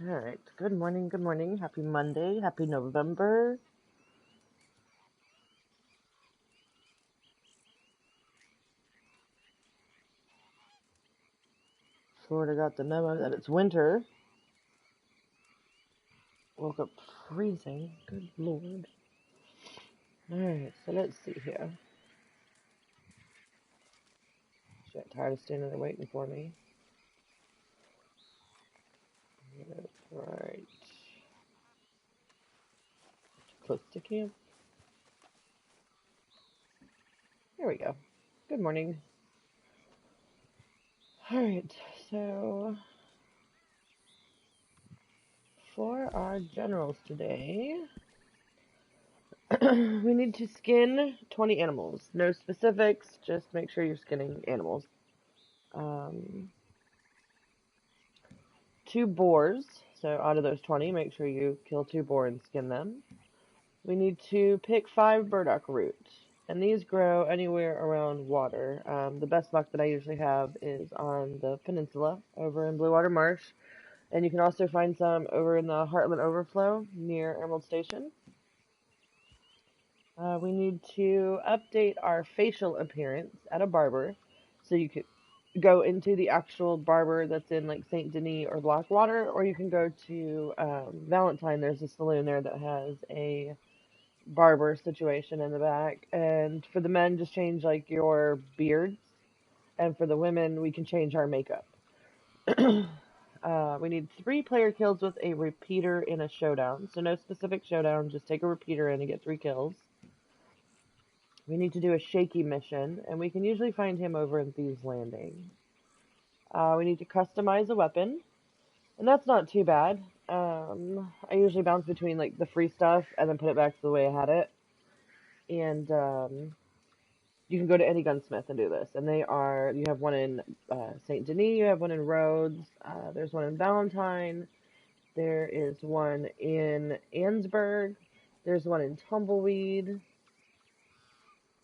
Alright, good morning, happy Monday, happy November. Florida got the memo that it's winter. Woke up freezing, good lord. Alright, so let's see here. She got tired of standing there waiting for me. Right. Close to camp. Here we go. Good morning. Alright, so for our generals today, we need to skin 20 animals. No specifics, just make sure you're skinning animals. 2 boars, so out of those 20, make sure you kill 2 boar and skin them. We need to pick 5 burdock roots, and these grow anywhere around water. The best luck that I usually have is on the peninsula over in Blue Water Marsh, and you can also find some over in the Heartland Overflow near Emerald Station. We need to update our facial appearance at a barber, so you could go into the actual barber that's in like St. Denis or Blackwater, or you can go to Valentine. There's a saloon there that has a barber situation in the back. And for the men, just change like your beards, and for the women, we can change our makeup. We need 3 player kills with a repeater in a showdown. So no specific showdown, just take a repeater in and get 3 kills. We need to do a Shaky mission, and we can usually find him over in Thieves Landing. We need to customize a weapon, and that's not too bad. I usually bounce between like the free stuff and then put it back to the way I had it. And you can go to any gunsmith and do this. And you have one in St. Denis, you have one in Rhodes, there's one in Valentine, there is one in Ansburg, there's one in Tumbleweed,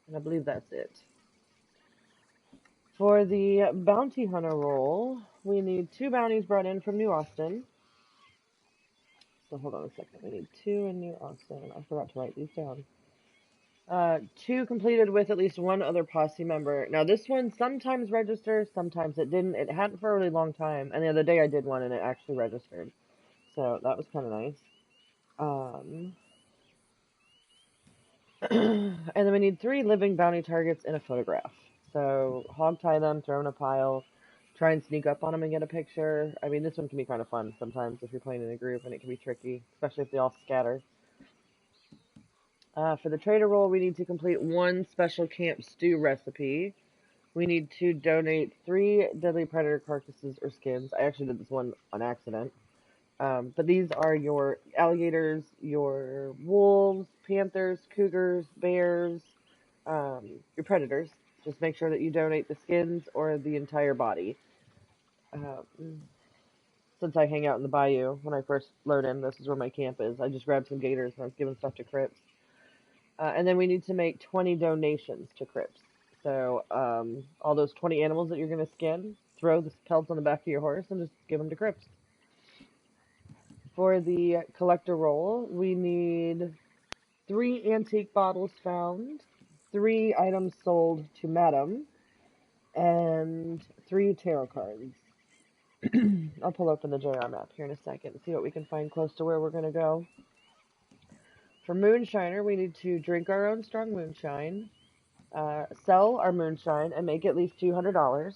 and I believe that's it. For the bounty hunter role, we need 2 bounties brought in from New Austin. So hold on a second. We need 2 in New Austin. I forgot to write these down. 2 completed with at least 1 other posse member. Now this one sometimes registers, sometimes it didn't. It hadn't for a really long time, and the other day I did one and it actually registered. So that was kind of nice. And then we need 3 living bounty targets in a photograph. So hog tie them, throw in a pile, try and sneak up on them and get a picture. I mean, this one can be kind of fun sometimes if you're playing in a group, and it can be tricky, especially if they all scatter. For the trader role, we need to complete 1 special camp stew recipe. We need to donate 3 deadly predator carcasses or skins. I actually did this one on accident. But these are your alligators, your wolves, panthers, cougars, bears, your predators. Just make sure that you donate the skins or the entire body. Since I hang out in the bayou, when I first load in, this is where my camp is. I just grabbed some gators and I was giving stuff to Crips. And then we need to make 20 donations to Crips. So all those 20 animals that you're going to skin, throw the pelts on the back of your horse and just give them to Crips. For the collector role, we need 3 antique bottles found, 3 items sold to Madam, and 3 tarot cards. I'll pull open the JR map here in a second and see what we can find close to where we're going to go. For Moonshiner, we need to drink our own strong moonshine, sell our moonshine, and make at least $200,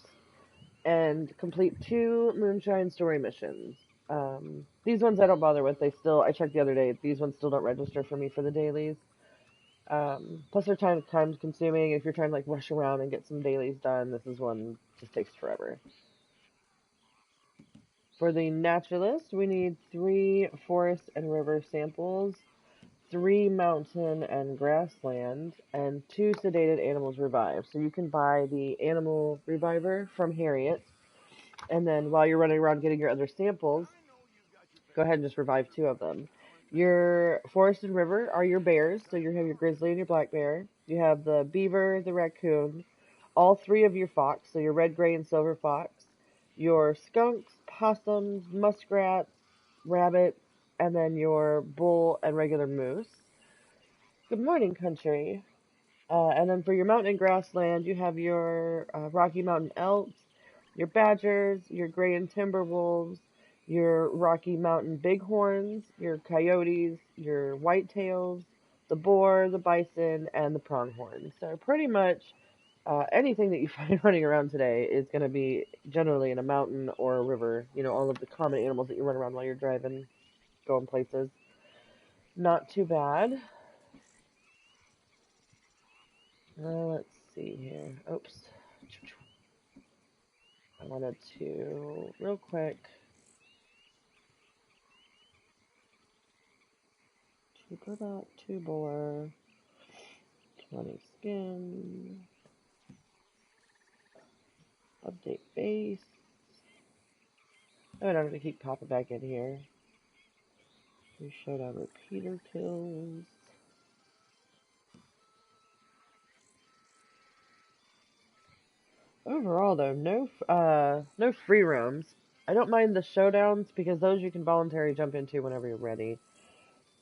and complete 2 moonshine story missions. These ones I don't bother with. I checked the other day, these ones still don't register for me for the dailies. Plus they're time consuming. If you're trying to like rush around and get some dailies done, this is one just takes forever. For the naturalist, we need 3 forest and river samples, 3 mountain and grassland, and 2 sedated animals revived. So you can buy the animal reviver from Harriet, and then while you're running around getting your other samples, go ahead and just revive 2 of them. Your forest and river are your bears, so you have your grizzly and your black bear. You have the beaver, the raccoon, all 3 of your fox, so your red, gray, and silver fox, your skunks, possums, muskrats, rabbits, and then your bull and regular moose. Good morning, country. And then for your mountain and grassland, you have your Rocky Mountain elks, your badgers, your gray and timber wolves, your Rocky Mountain bighorns, your coyotes, your whitetails, the boar, the bison, and the pronghorn. So pretty much anything that you find running around today is going to be generally in a mountain or a river. You know, all of the common animals that you run around while you're driving, going places. Not too bad. Let's see here. Oops. I wanted to, real quick, 2 Burdock, 2 Boar, 20 skin, update base. Oh, and I'm going to keep popping back in here. 3 showdown repeater kills. Overall, though, no free roams. I don't mind the showdowns because those you can voluntarily jump into whenever you're ready.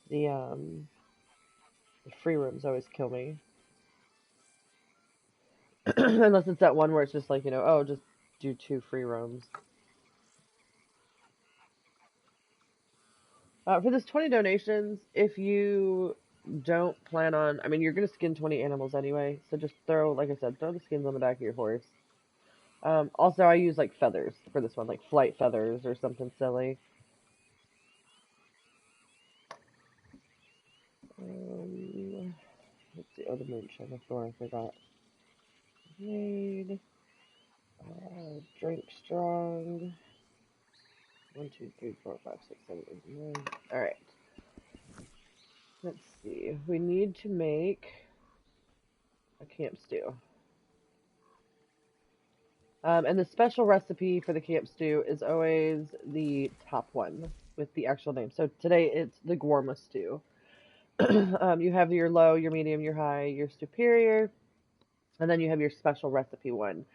The free roams always kill me. Unless it's that one where it's just like, you know, oh, just do 2 free roams. For this 20 donations, if you don't plan on, I mean, you're going to skin 20 animals anyway, so just throw, like I said, throw the skins on the back of your horse. Also, I use, like, feathers for this one, like flight feathers or something silly. Let's see, oh, the moonshine, the thorn, I forgot. Made, drink strong. 1, 2, 3, 4, 5, 6, 7, 8, 9. Alright. Let's see. We need to make a camp stew. And the special recipe for the camp stew is always the top one with the actual name. So today it's the Gwarma stew. You have your low, your medium, your high, your superior, and then you have your special recipe one.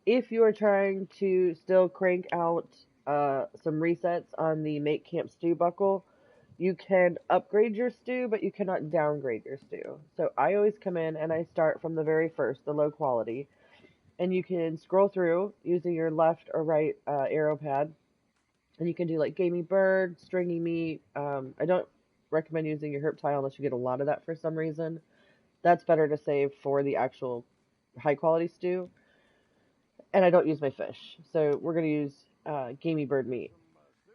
If you are trying to still crank out some resets on the Make Camp Stew buckle, you can upgrade your stew, but you cannot downgrade your stew. So I always come in and I start from the very first, the low quality, and you can scroll through using your left or right arrow pad, and you can do like gamey bird, stringy meat. I don't recommend using your herb tile unless you get a lot of that for some reason. That's better to save for the actual high quality stew. And I don't use my fish, so we're going to use gamey bird meat.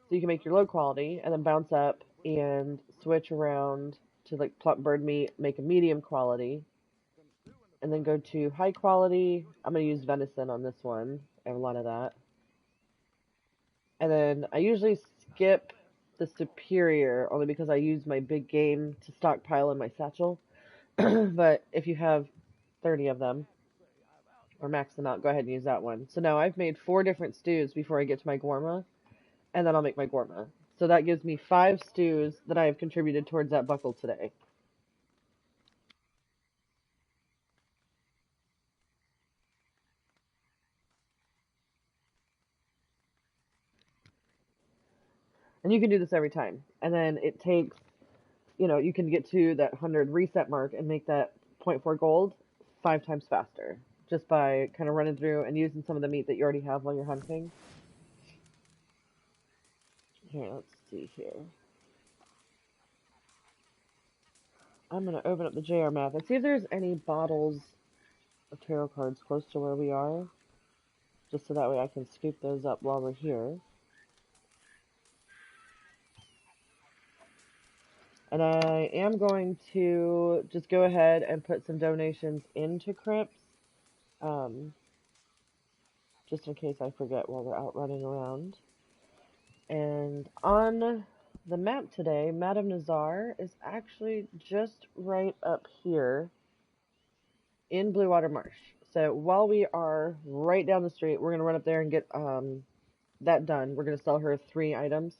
So you can make your low quality and then bounce up and switch around to like plump bird meat, make a medium quality, and then go to high quality. I'm going to use venison on this one. I have a lot of that. And then I usually skip the superior only because I use my big game to stockpile in my satchel. But if you have 30 of them, or max them out, go ahead and use that one. So now I've made 4 different stews before I get to my Gwarma, and then I'll make my Gwarma. So that gives me 5 stews that I have contributed towards that buckle today. And you can do this every time. And then it takes, you know, you can get to that 100 reset mark and make that 0.4 gold 5 times faster. Just by kind of running through and using some of the meat that you already have while you're hunting. Here, let's see here. I'm going to open up the JR map and see if there's any bottles of tarot cards close to where we are. Just so that way I can scoop those up while we're here. And I am going to just go ahead and put some donations into Crypts. Just in case I forget while we're out running around. And on the map today, Madame Nazar is actually just right up here in Blue Water Marsh. So while we are right down the street, we're going to run up there and get that done. We're going to sell her 3 items.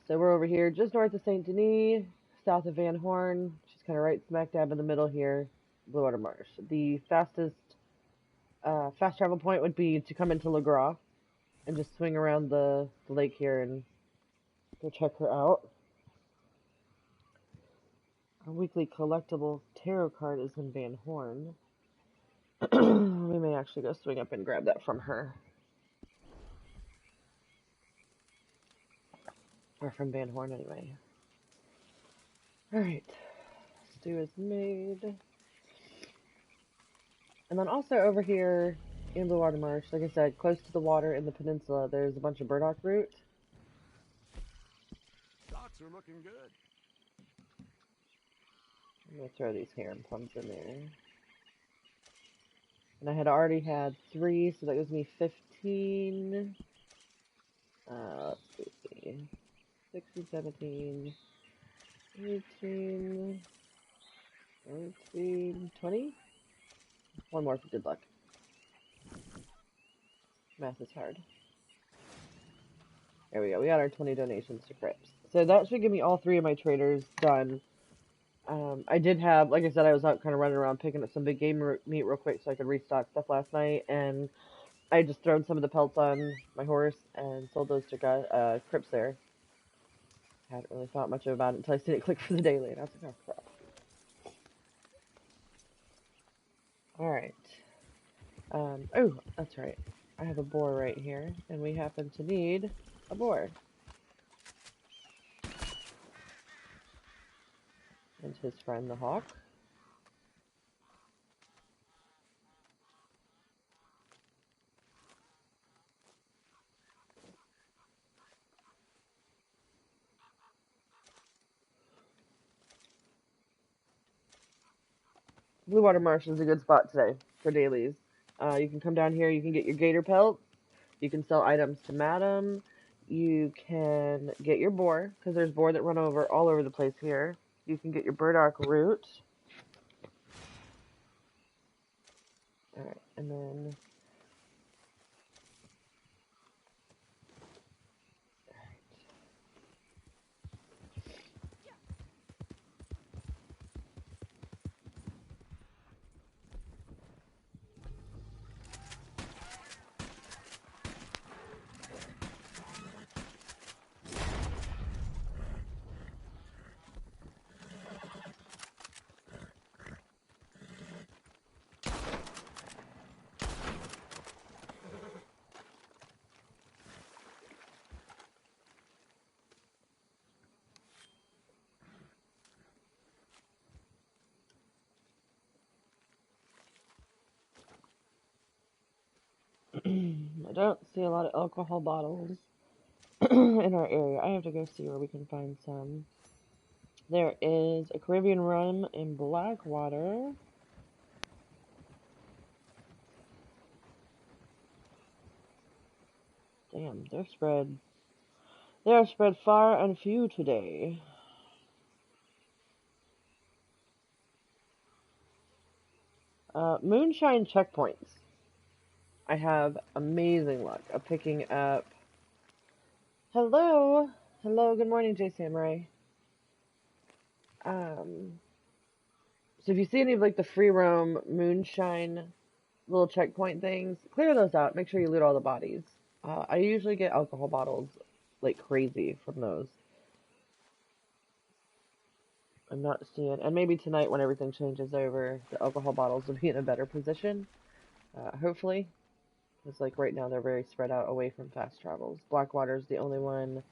So we're over here just north of St. Denis, south of Van Horn. She's kind of right smack dab in the middle here, Blue Water Marsh. The fastest fast travel point would be to come into Le Gras. and just swing around the lake here and go check her out. Our weekly collectible tarot card is in Van Horn. We may actually go swing up and grab that from her. Or from Van Horn, anyway. Alright. Stew is made. And then also over here in the water marsh, like I said, close to the water in the peninsula, there's a bunch of burdock root. Stocks are looking good. I'm going to throw these heron plums in there. And I had already had 3, so that gives me 15. Let's see. 16, 17, 18, 19, 20? One more for good luck. Math is hard. There we go. We got our 20 donations to Crips. So that should give me all 3 of my traders done. I did have, like I said, I was out kind of running around picking up some big game meat real quick so I could restock stuff last night, and I just thrown some of the pelts on my horse and sold those to Crips there. Hadn't really thought much about it until I seen it click for the daily, and I was like, oh crap. Alright. Oh, that's right. I have a boar right here, and we happen to need a boar. And his friend the hawk. Blue Water Marsh is a good spot today for dailies. You can come down here, you can get your gator pelt, you can sell items to Madam, you can get your boar, because there's boar that run over all over the place here. You can get your burdock root. Alright, and then... I don't see a lot of alcohol bottles in our area. I have to go see where we can find some. There is a Caribbean rum in Blackwater. Damn, they are spread far and few today. Moonshine checkpoints. I have amazing luck of picking up. Hello, good morning, J Samurai. So if you see any of like the free roam moonshine little checkpoint things, clear those out. Make sure you loot all the bodies. I usually get alcohol bottles like crazy from those. I'm not seeing, and maybe tonight when everything changes over, the alcohol bottles will be in a better position. Hopefully. Because like right now they're very spread out away from fast travels. Blackwater's the only one.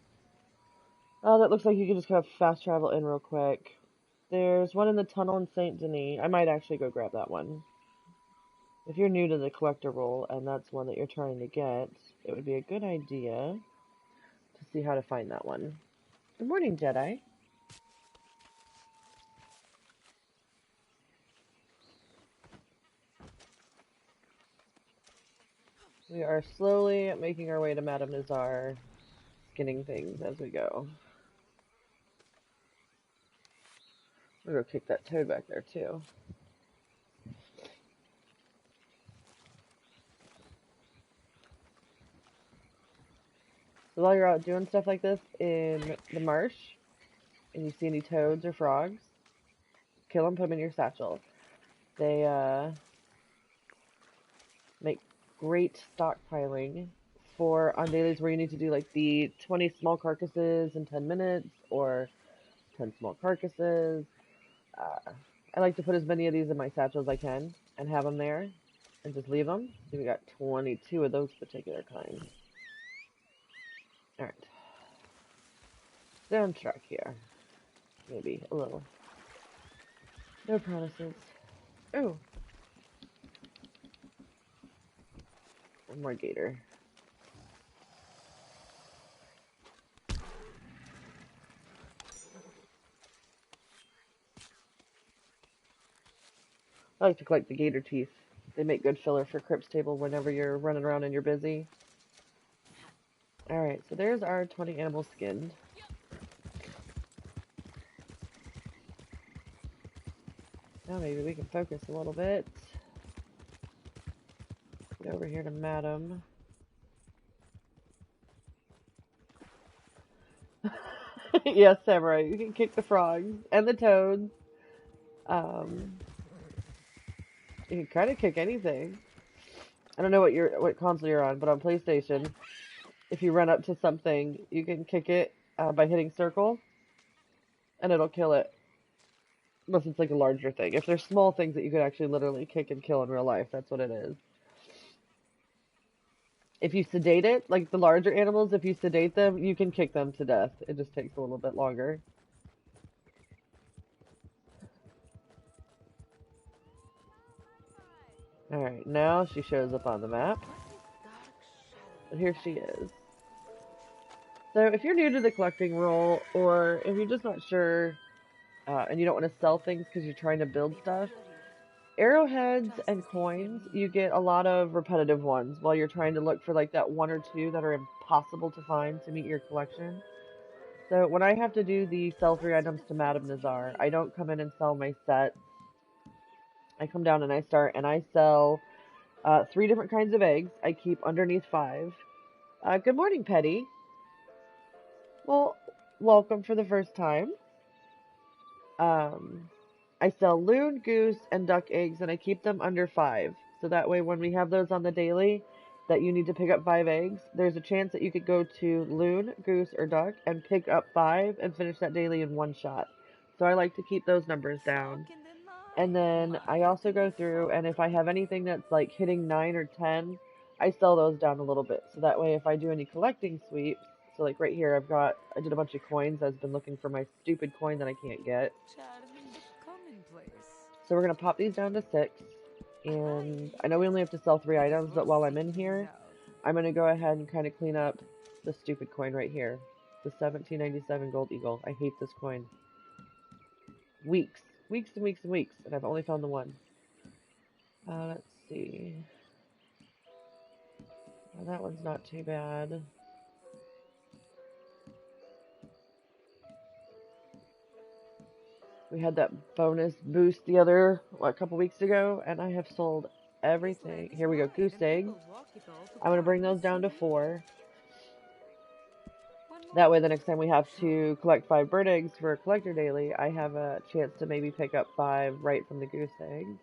Oh, that looks like you can just go fast travel in real quick. There's one in the tunnel in St. Denis. I might actually go grab that one. If you're new to the collector role and that's one that you're trying to get, it would be a good idea to see how to find that one. Good morning, Jedi. We are slowly making our way to Madame Nazar, skinning things as we go. We're gonna kick that toad back there too. So while you're out doing stuff like this in the marsh, and you see any toads or frogs, kill them, put them in your satchel. They make great stockpiling for on dailies where you need to do like the 20 small carcasses in 10 minutes or 10 small carcasses. I like to put as many of these in my satchel as I can and have them there and just leave them. So we got 22 of those particular kinds. Alright. Down track here. Maybe a little. No promises. Oh. One more gator. I like to collect the gator teeth. They make good filler for Crypt's table whenever you're running around and you're busy. Alright, so there's our 20 animals skinned. Now maybe we can focus a little bit. Get over here to Madam. Yes, Samurai, you can kick the frogs and the toads. You can kind of kick anything. I don't know what console you're on, but on PlayStation, if you run up to something, you can kick it by hitting circle, and it'll kill it. Unless it's like a larger thing. If there's small things that you could actually literally kick and kill in real life, that's what it is. If you sedate it, like the larger animals, if you sedate them, you can kick them to death. It just takes a little bit longer. Alright, now she shows up on the map. And here she is. So if you're new to the collecting role, or if you're just not sure, and you don't want to sell things because you're trying to build stuff, arrowheads and coins, you get a lot of repetitive ones while you're trying to look for like that one or two that are impossible to find to meet your collection. So when I have to do the sell 3 items to Madame Nazar, I don't come in and sell my set. I come down and I start and I sell 3 different kinds of eggs. I keep underneath 5. Good morning, Petty. Well, welcome for the first time. I sell loon, goose, and duck eggs, and I keep them under 5. So that way when we have those on the daily that you need to pick up 5 eggs, there's a chance that you could go to loon, goose, or duck and pick up 5 and finish that daily in one shot. So I like to keep those numbers down. And then I also go through, and if I have anything that's like hitting 9 or 10, I sell those down a little bit. So that way if I do any collecting sweeps, so like right here I did a bunch of coins. I've been looking for my stupid coin that I can't get. So we're going to pop these down to 6. And I know we only have to sell 3 items, but while I'm in here, I'm going to go ahead and kind of clean up the stupid coin right here. The 1797 gold eagle. I hate this coin. Weeks and weeks and weeks, and I've only found the one. Let's see. Well, that one's not too bad. We had that bonus boost a couple weeks ago, and I have sold everything. Here we go, goose eggs. I'm going to bring those down to 4. That way the next time we have to collect 5 bird eggs for a collector daily, I have a chance to maybe pick up 5 right from the goose eggs.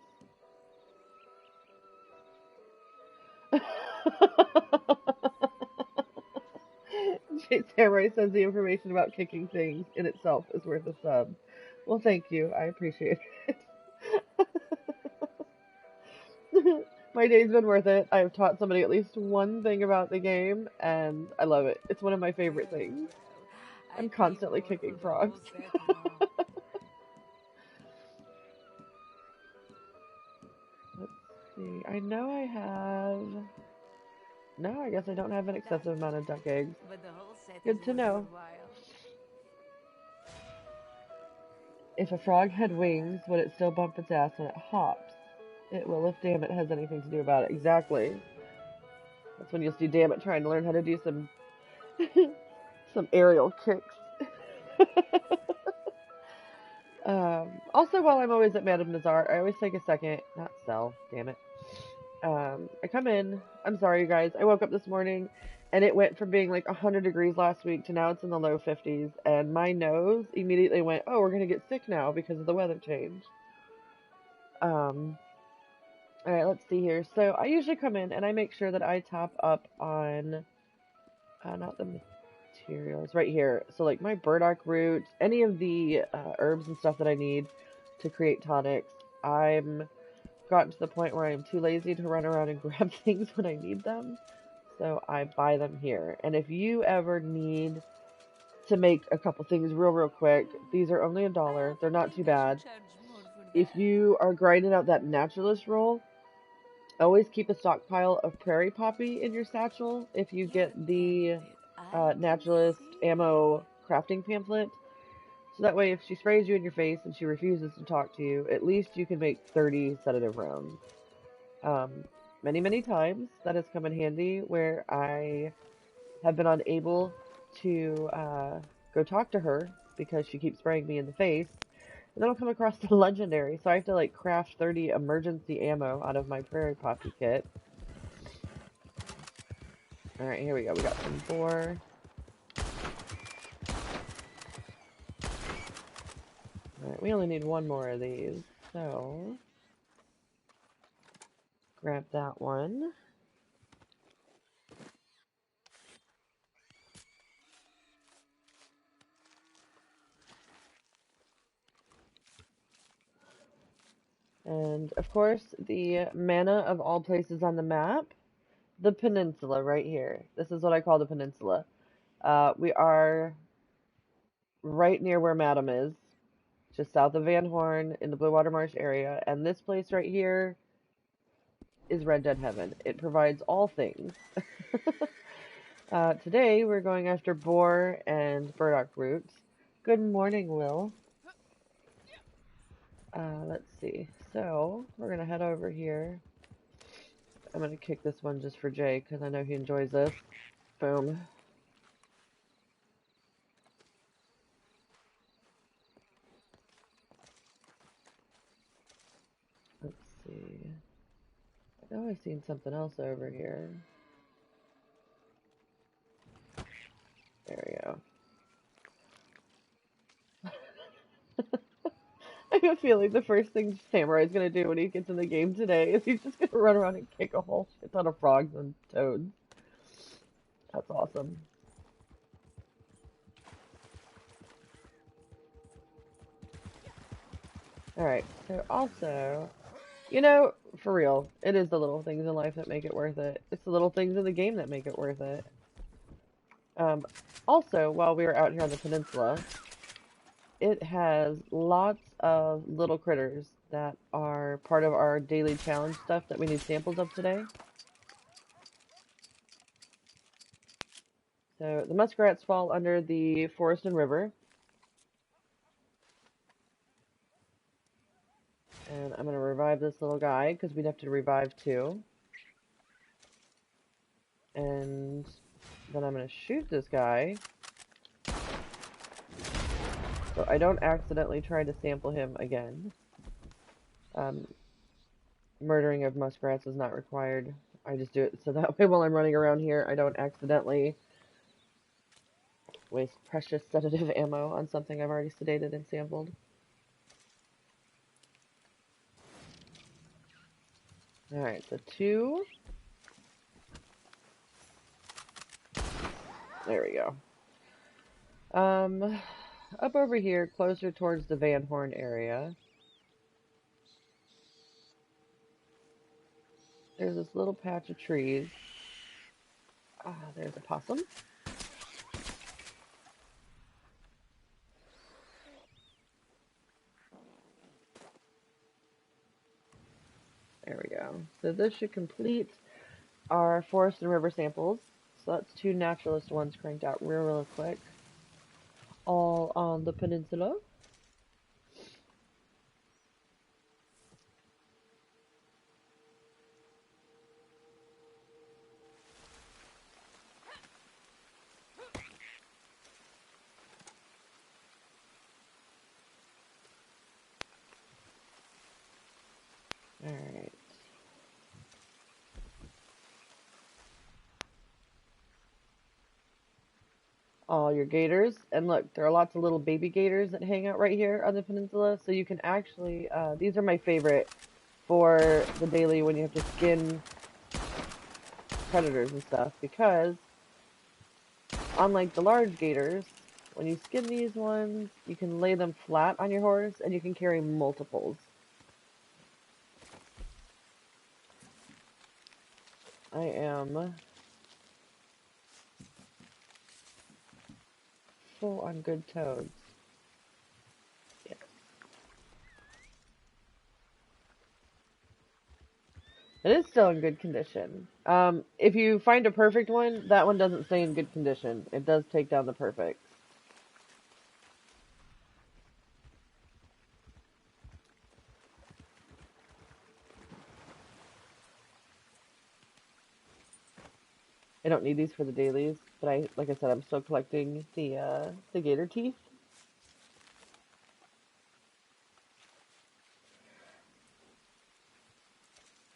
Samurai says the information about kicking things in itself is worth a sub. Well, thank you. I appreciate it. My day's been worth it. I have taught somebody at least one thing about the game, and I love it. It's one of my favorite things. I'm constantly kicking frogs. Let's see. I know I have... No, I guess I don't have an excessive amount of duck eggs. Good to know. If a frog had wings, would it still bump its ass when it hops? It will if Dammit has anything to do about it. Exactly. That's when you'll see Dammit trying to learn how to do some some aerial kicks. Also, while I'm always at Madame Nazar, I always take a second, not sell, damn it. I come in, I'm sorry you guys, I woke up this morning and it went from being like 100 degrees last week to now it's in the low 50s, and my nose immediately went, oh, we're gonna get sick now because of the weather change. Alright, let's see here. So I usually come in and I make sure that I top up on Not the materials. Right here. So, like, my burdock root, any of the herbs and stuff that I need to create tonics, I'm gotten to the point where I'm too lazy to run around and grab things when I need them. So I buy them here. And if you ever need to make a couple things real quick, these are only $1. They're not too bad. If you are grinding out that naturalist roll, always keep a stockpile of prairie poppy in your satchel if you get the naturalist ammo crafting pamphlet. So that way if she sprays you in your face and she refuses to talk to you, at least you can make 30 sedative rounds. Many times that has come in handy where I have been unable to go talk to her because she keeps spraying me in the face. And then I'll come across the legendary, so I have to like craft 30 emergency ammo out of my prairie poppy kit. Alright, here we go. We got some boar. Alright, we only need one more of these, so grab that one. And of course, the mana of all places on the map, the peninsula right here. This is what I call the peninsula. We are right near where Madam is, just south of Van Horn in the Blue Water Marsh area, and this place right here is Red Dead Heaven. It provides all things. Today we're going after boar and burdock roots. Good morning, Will. Let's see. So, we're gonna head over here. I'm gonna kick this one just for Jay, because I know he enjoys this. Boom. Let's see. I know I've seen something else over here. There we go. I have a feeling the first thing Samurai's gonna do when he gets in the game today is he's just gonna run around and kick a whole shit ton of frogs and toads. That's awesome. Alright, so also, you know, for real, it is the little things in life that make it worth it. It's the little things in the game that make it worth it. Also, while we were out here on the peninsula, it has lots of little critters that are part of our daily challenge stuff that we need samples of today. So the muskrats fall under the forest and river. And I'm going to revive this little guy because we'd have to revive two. And then I'm going to shoot this guy so I don't accidentally try to sample him again. Murdering of muskrats is not required. I just do it so that way while I'm running around here I don't accidentally waste precious sedative ammo on something I've already sedated and sampled. Alright, so two. There we go. Up over here, closer towards the Van Horn area, there's this little patch of trees. Ah, there's a possum. There we go. So this should complete our forest and river samples. So that's two naturalist ones cranked out real quick. All on the peninsula. Alright. All your gators. And look, there are lots of little baby gators that hang out right here on the peninsula. So you can actually, these are my favorite for the daily when you have to skin predators and stuff, because Unlike the large gators, when you skin these ones, you can lay them flat on your horse and you can carry multiples. I am full on good toads. Yes. It is still in good condition. If you find a perfect one, that one doesn't stay in good condition. It does take down the perfects. I don't need these for the dailies, but like I said, I'm still collecting the gator teeth.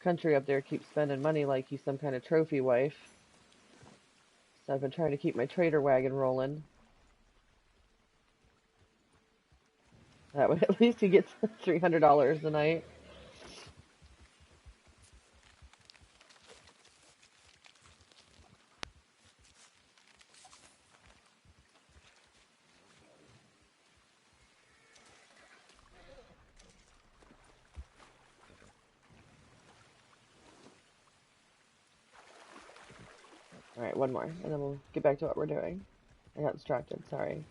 Country up there keeps spending money like he's some kind of trophy wife. So I've been trying to keep my trader wagon rolling. That way at least he gets $300 a night. Alright, one more, and then we'll get back to what we're doing. I got distracted, sorry.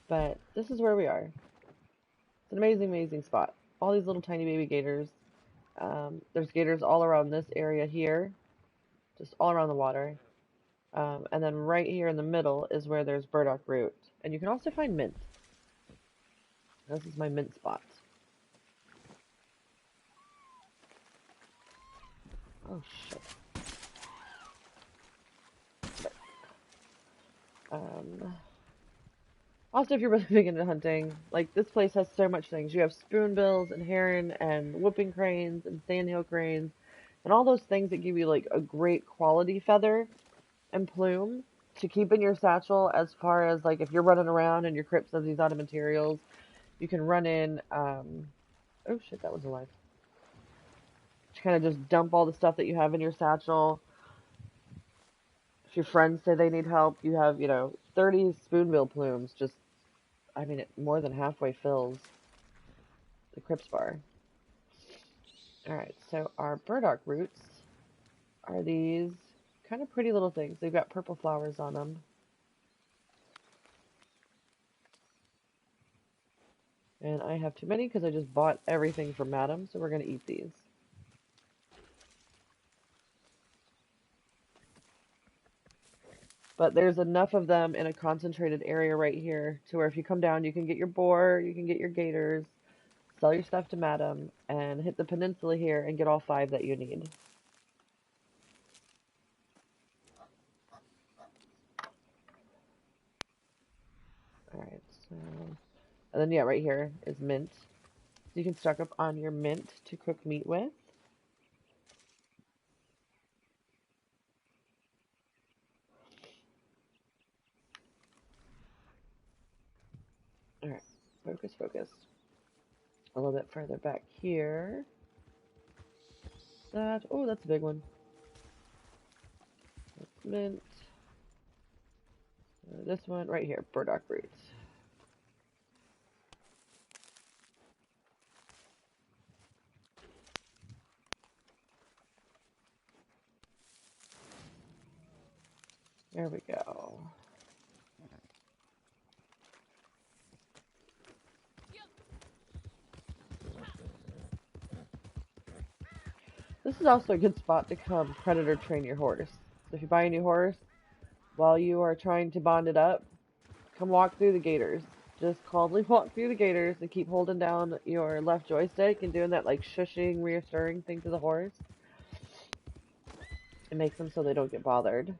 But this is where we are. It's an amazing, amazing spot. All these little tiny baby gators. There's gators all around this area here, just all around the water. And then right here in the middle is where there's burdock root. And you can also find mint. This is my mint spot. Oh, shit. Also, if you're really big into hunting, like, this place has so much things. You have spoonbills and heron and whooping cranes and sandhill cranes and all those things that give you, like, a great quality feather and plume to keep in your satchel as far as, like, if you're running around and your crypt says these out of materials, you can run in, oh shit, that was alive. You kind of just dump all the stuff that you have in your satchel. If your friends say they need help, you have, 30 spoonbill plumes. Just, I mean, it more than halfway fills the crypt bar. Alright, so our burdock roots are these kind of pretty little things. They've got purple flowers on them. And I have too many because I just bought everything from Madam, so we're going to eat these. But there's enough of them in a concentrated area right here to where if you come down, you can get your boar, you can get your gators, sell your stuff to Madam, and hit the peninsula here and get all 5 that you need. Alright, so... And then, yeah, right here is mint. So you can stock up on your mint to cook meat with. Alright, focus, focus. A little bit further back here. That, oh, that's a big one. That's mint. This one right here, burdock roots. There we go. This is also a good spot to come predator train your horse. So if you buy a new horse, while you are trying to bond it up, come walk through the gators. Just calmly walk through the gators and keep holding down your left joystick and doing that like shushing, reassuring thing to the horse. It makes them so they don't get bothered.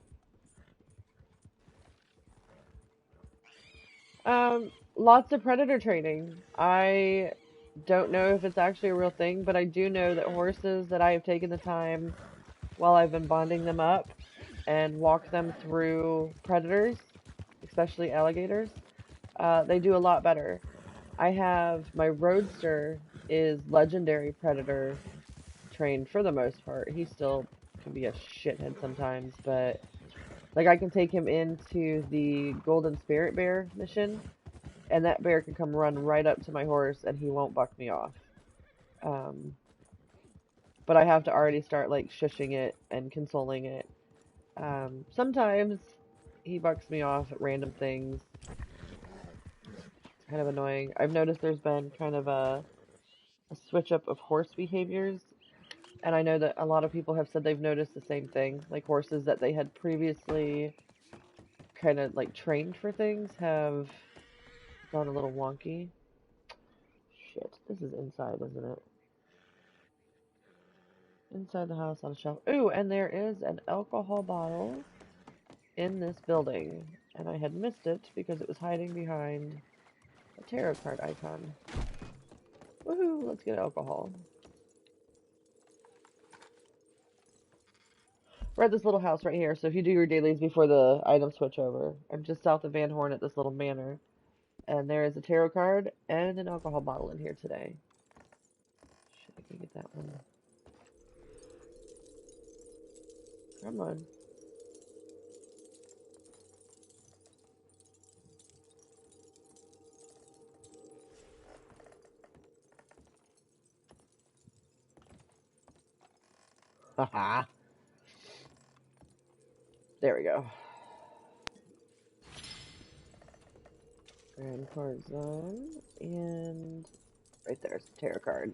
Lots of predator training. I don't know if it's actually a real thing, but I do know that horses that I have taken the time while I've been bonding them up and walk them through predators, especially alligators, they do a lot better. I have my roadster is legendary predator trained for the most part. He still can be a shithead sometimes, but Like, I can take him into the Golden Spirit Bear mission, and that bear can come run right up to my horse, and he won't buck me off. But I have to already start, like, shushing it and consoling it. Sometimes he bucks me off at random things. It's kind of annoying. I've noticed there's been kind of a switch up of horse behaviors, and I know that a lot of people have said they've noticed the same thing. Like, horses that they had previously kind of, like, trained for things have gone a little wonky. Shit, this is inside, isn't it? Inside the house on a shelf. Ooh, and there is an alcohol bottle in this building, and I had missed it because it was hiding behind a tarot card icon. Woohoo, let's get alcohol. We're at this little house right here, so if you do your dailies before the items switch over, I'm just south of Van Horn at this little manor, and there is a tarot card and an alcohol bottle in here today. Shit, I can get that one. Come on. Haha. There we go. Grand card zone, and right there's the tarot card.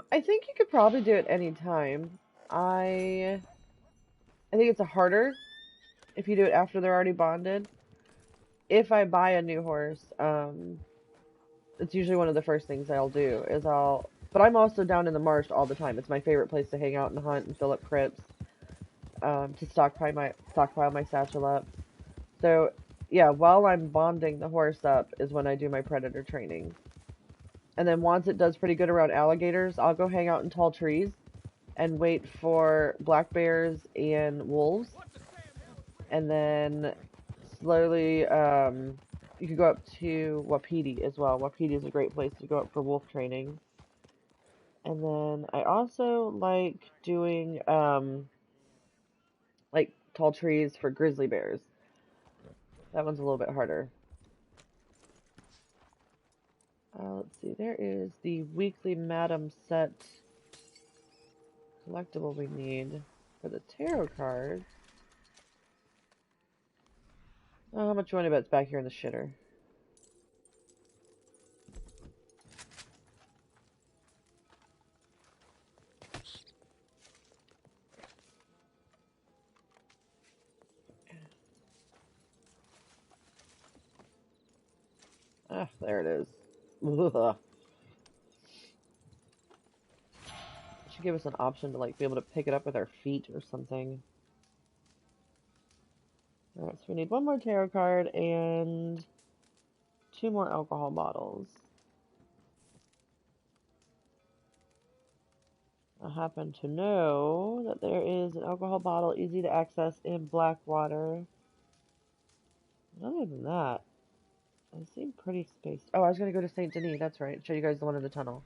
I think you could probably do it any time. I think it's a harder if you do it after they're already bonded. If I buy a new horse, it's usually one of the first things I'll do is but I'm also down in the marsh all the time. It's my favorite place to hang out and hunt and fill up crypts, to stockpile my satchel up. So, yeah, while I'm bonding the horse up is when I do my predator training. And then once it does pretty good around alligators, I'll go hang out in tall trees and wait for black bears and wolves. And then slowly, you can go up to Wapiti as well. Wapiti is a great place to go up for wolf training. And then I also like doing, like, tall trees for grizzly bears. That one's a little bit harder. Let's see, there is the weekly Madam set collectible we need for the tarot cards. Oh, how much you want to bet it's back here in the shitter? Ah, there it is. Ugh. Should give us an option to, like, be able to pick it up with our feet or something. Alright, so we need one more tarot card and 2 more alcohol bottles. I happen to know that there is an alcohol bottle easy to access in Blackwater. Other than that, I seem pretty spaced. Oh, I was going to go to St. Denis, that's right. Show you guys the one in the tunnel.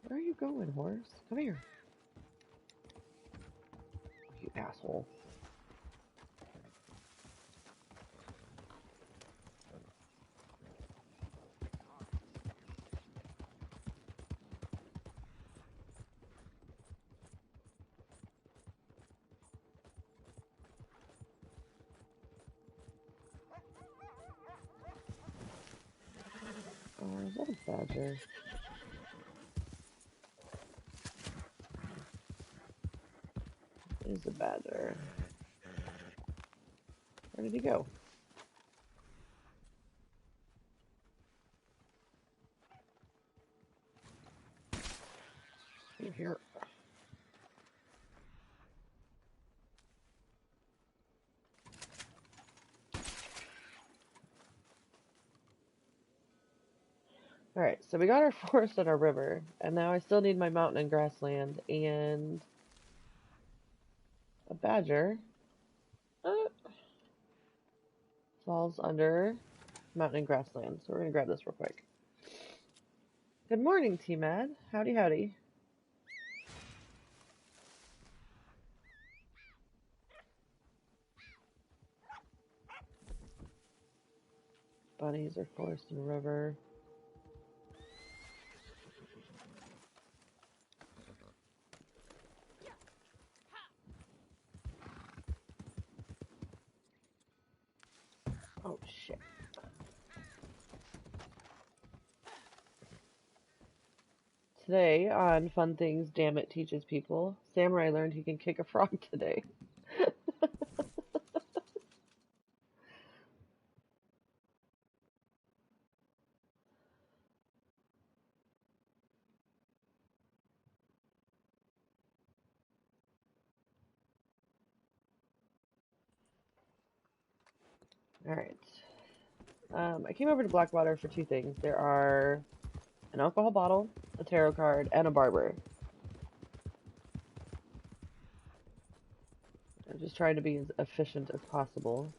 Where are you going, horse? Come here. You asshole. Oh, is that a badger? It is a badger. Where did he go? Here. Alright, so we got our forest and our river, and now I still need my mountain and grassland, and a badger. It's falls under mountain and grassland, so we're gonna grab this real quick. Good morning, T-Mad. Howdy, howdy. Bunnies are forest and river. Oh, shit. Today, on Fun Things Dammit teaches people, Samurai learned he can kick a frog today. Alright. I came over to Blackwater for two things. There are an alcohol bottle, a tarot card, and a barber. I'm just trying to be as efficient as possible.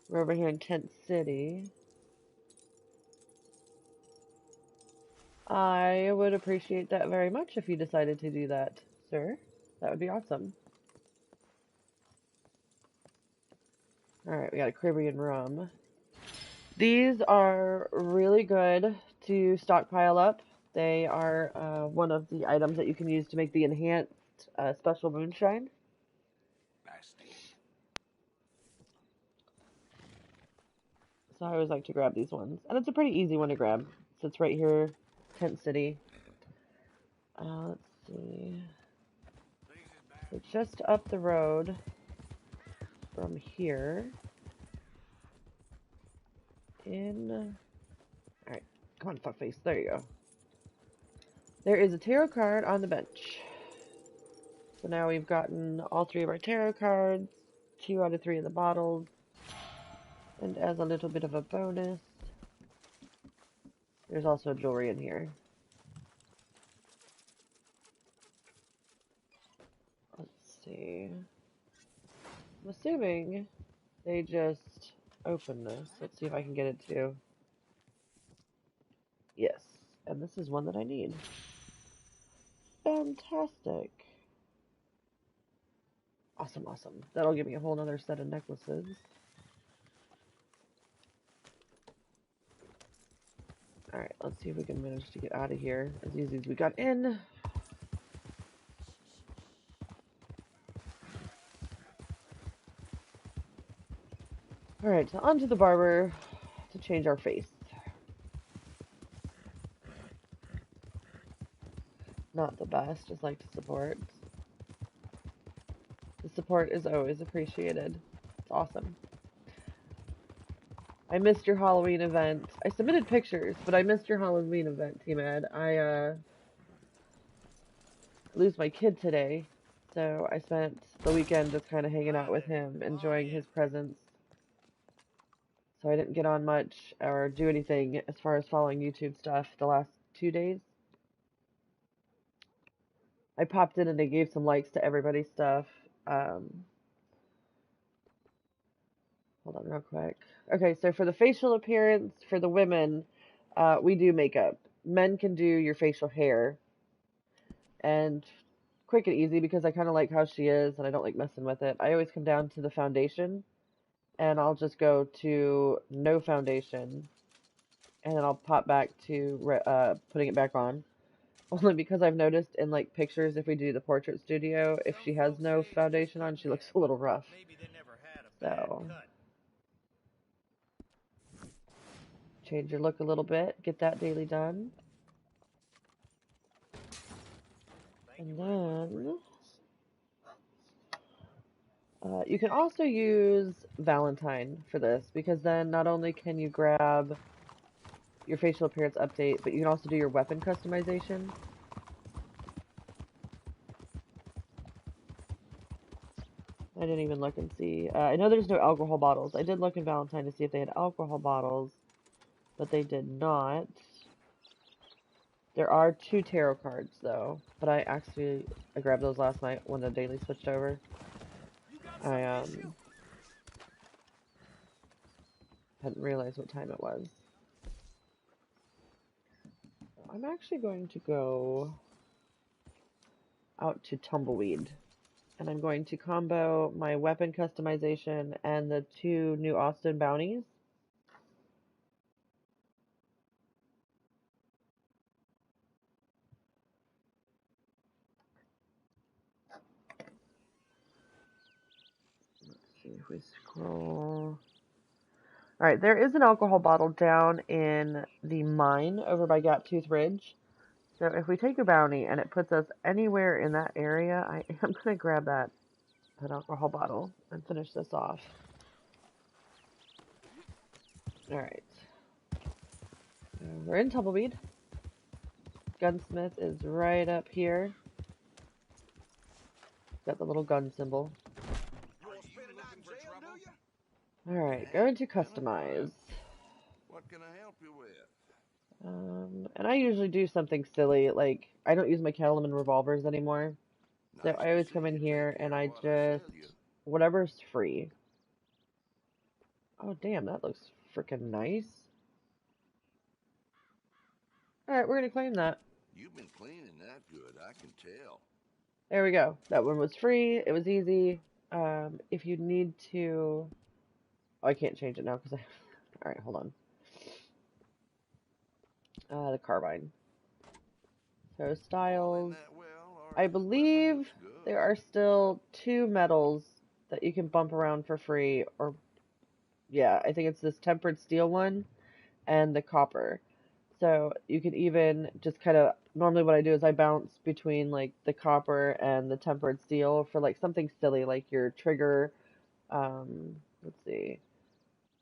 We're over here in Tent City. I would appreciate that very much if you decided to do that, sir. That would be awesome. Alright, we got a Caribbean rum. These are really good to stockpile up. They are one of the items that you can use to make the enhanced special moonshine. So I always like to grab these ones. And it's a pretty easy one to grab. So it's right here, Tent City. Let's see. So just up the road from here. Alright, come on, fuckface. There you go. There is a tarot card on the bench. So now we've gotten all three of our tarot cards, 2 out of 3 of the bottles, and as a little bit of a bonus, there's also jewelry in here. Let's see. I'm assuming they just opened this. Let's see if I can get it to. Yes, and this is one that I need. Fantastic. Awesome, awesome. That'll give me a whole nother set of necklaces. Alright, let's see if we can manage to get out of here as easy as we got in. Alright, so onto the barber to change our face. Not the best, just like to support. The support is always appreciated. It's awesome. I missed your Halloween event. I submitted pictures, but I missed your Halloween event, T-Mad. I lose my kid today, so I spent the weekend just kind of hanging out with him, enjoying his presence. So I didn't get on much or do anything as far as following YouTube stuff the last 2 days. I popped in and I gave some likes to everybody's stuff. Hold on real quick. Okay, so for the facial appearance, for the women, we do makeup. Men can do your facial hair. And quick and easy, because I kind of like how she is and I don't like messing with it. I always come down to the foundation. And I'll just go to no foundation. And then I'll pop back to putting it back on. Only because I've noticed in like pictures, if we do the portrait studio, if she has no foundation on, she looks a little rough. So change your look a little bit, get that daily done. And then you can also use Valentine for this, because then not only can you grab your facial appearance update, but you can also do your weapon customization. I didn't even look and see. I know there's no alcohol bottles. I did look in Valentine to see if they had alcohol bottles, but they did not. There are 2 tarot cards, though, but I grabbed those last night when the daily switched over. Hadn't realized what time it was. I'm actually going to go out to Tumbleweed. And I'm going to combo my weapon customization and the 2 new Austin Bounties. Let's see if we scroll. Alright, there is an alcohol bottle down in the mine over by Gaptooth Ridge. So if we take a bounty and it puts us anywhere in that area, I am going to grab that alcohol bottle and finish this off. Alright. We're in Tumbleweed. Gunsmith is right up here. Got the little gun symbol. Alright, going to customize. What can I help you with? And I usually do something silly, like, I don't use my Calaman revolvers anymore. So I always come in here and I just, whatever's free. Oh damn, that looks freaking nice. Alright, we're gonna claim that. You've been cleaning that good, I can tell. There we go. That one was free, it was easy. If you need to... Oh, I can't change it now because I... Alright, hold on. The carbine. So styles. I believe there are still 2 metals that you can bump around for free, or yeah, I think it's this tempered steel one and the copper. So you can even just kind of, normally what I do is I bounce between like the copper and the tempered steel for like something silly like your trigger, let's see,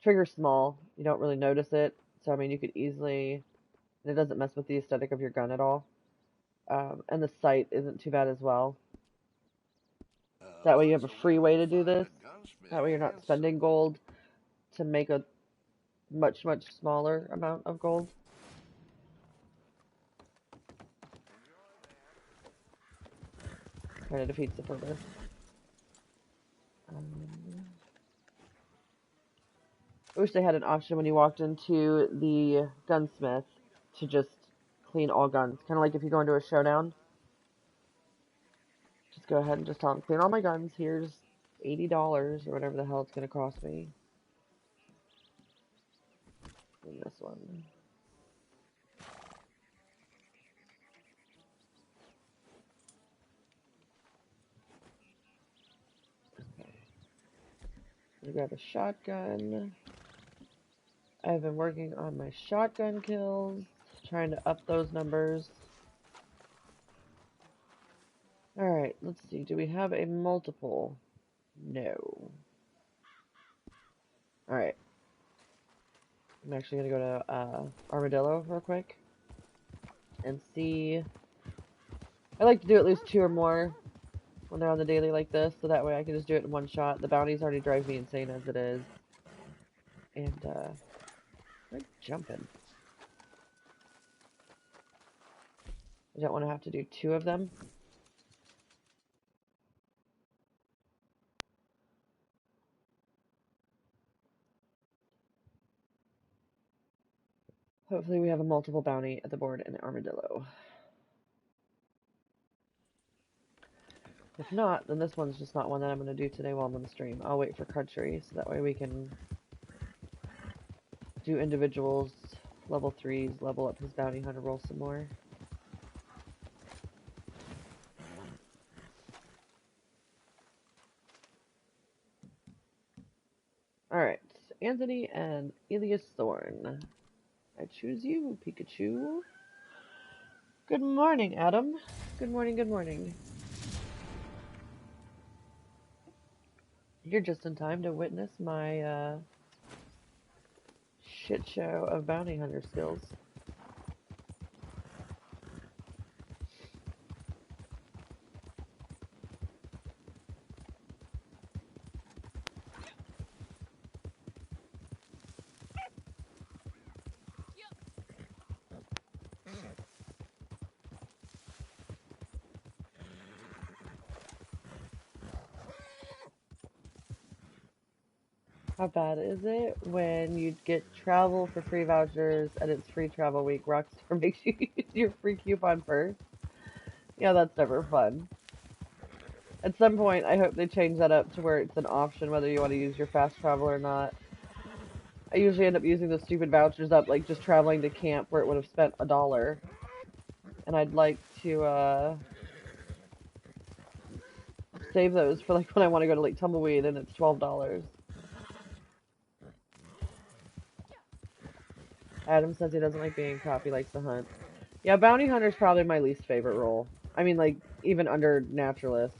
trigger small, you don't really notice it. So I mean you could easily, and it doesn't mess with the aesthetic of your gun at all. And the sight isn't too bad as well. That way you have a free way to do this. That way you're not spending gold to make a much, much smaller amount of gold. Kind of defeats the purpose. I wish they had an option when you walked into the gunsmith to just clean all guns. Kind of like if you go into a showdown. Just go ahead and just tell them, clean all my guns. Here's $80 or whatever the hell it's going to cost me. And this one. Okay. I'm going to grab a shotgun. I've been working on my shotgun kills, trying to up those numbers. Alright, let's see. Do we have a multiple? No. Alright. I'm actually going to go to Armadillo real quick and see. I like to do at least 2 or more when they're on the daily like this, so that way I can just do it in one shot. The bounties already drive me insane as it is. And, I'm jumping. I don't want to have to do 2 of them. Hopefully we have a multiple bounty at the board in the Armadillo. If not, then this one's just not one that I'm going to do today while I'm on the stream. I'll wait for Crutchery, so that way we can do individuals, level 3s, level up his bounty hunter roll some more. Alright, Anthony and Elias Thorne. I choose you, Pikachu. Good morning, Adam. Good morning, good morning. You're just in time to witness my, shit show of bounty hunter skills. How bad is it when you get travel for free vouchers and it's free travel week? Rockstar makes you use your free coupon first. Yeah, that's never fun. At some point, I hope they change that up to where it's an option whether you want to use your fast travel or not. I usually end up using those stupid vouchers up, like just traveling to camp where it would have spent $1. And I'd like to save those for like when I want to go to Lake Tumbleweed and it's $12. Adam says he doesn't like being caught, he likes to hunt. Yeah, bounty hunter is probably my least favorite role. I mean, like, even under naturalist,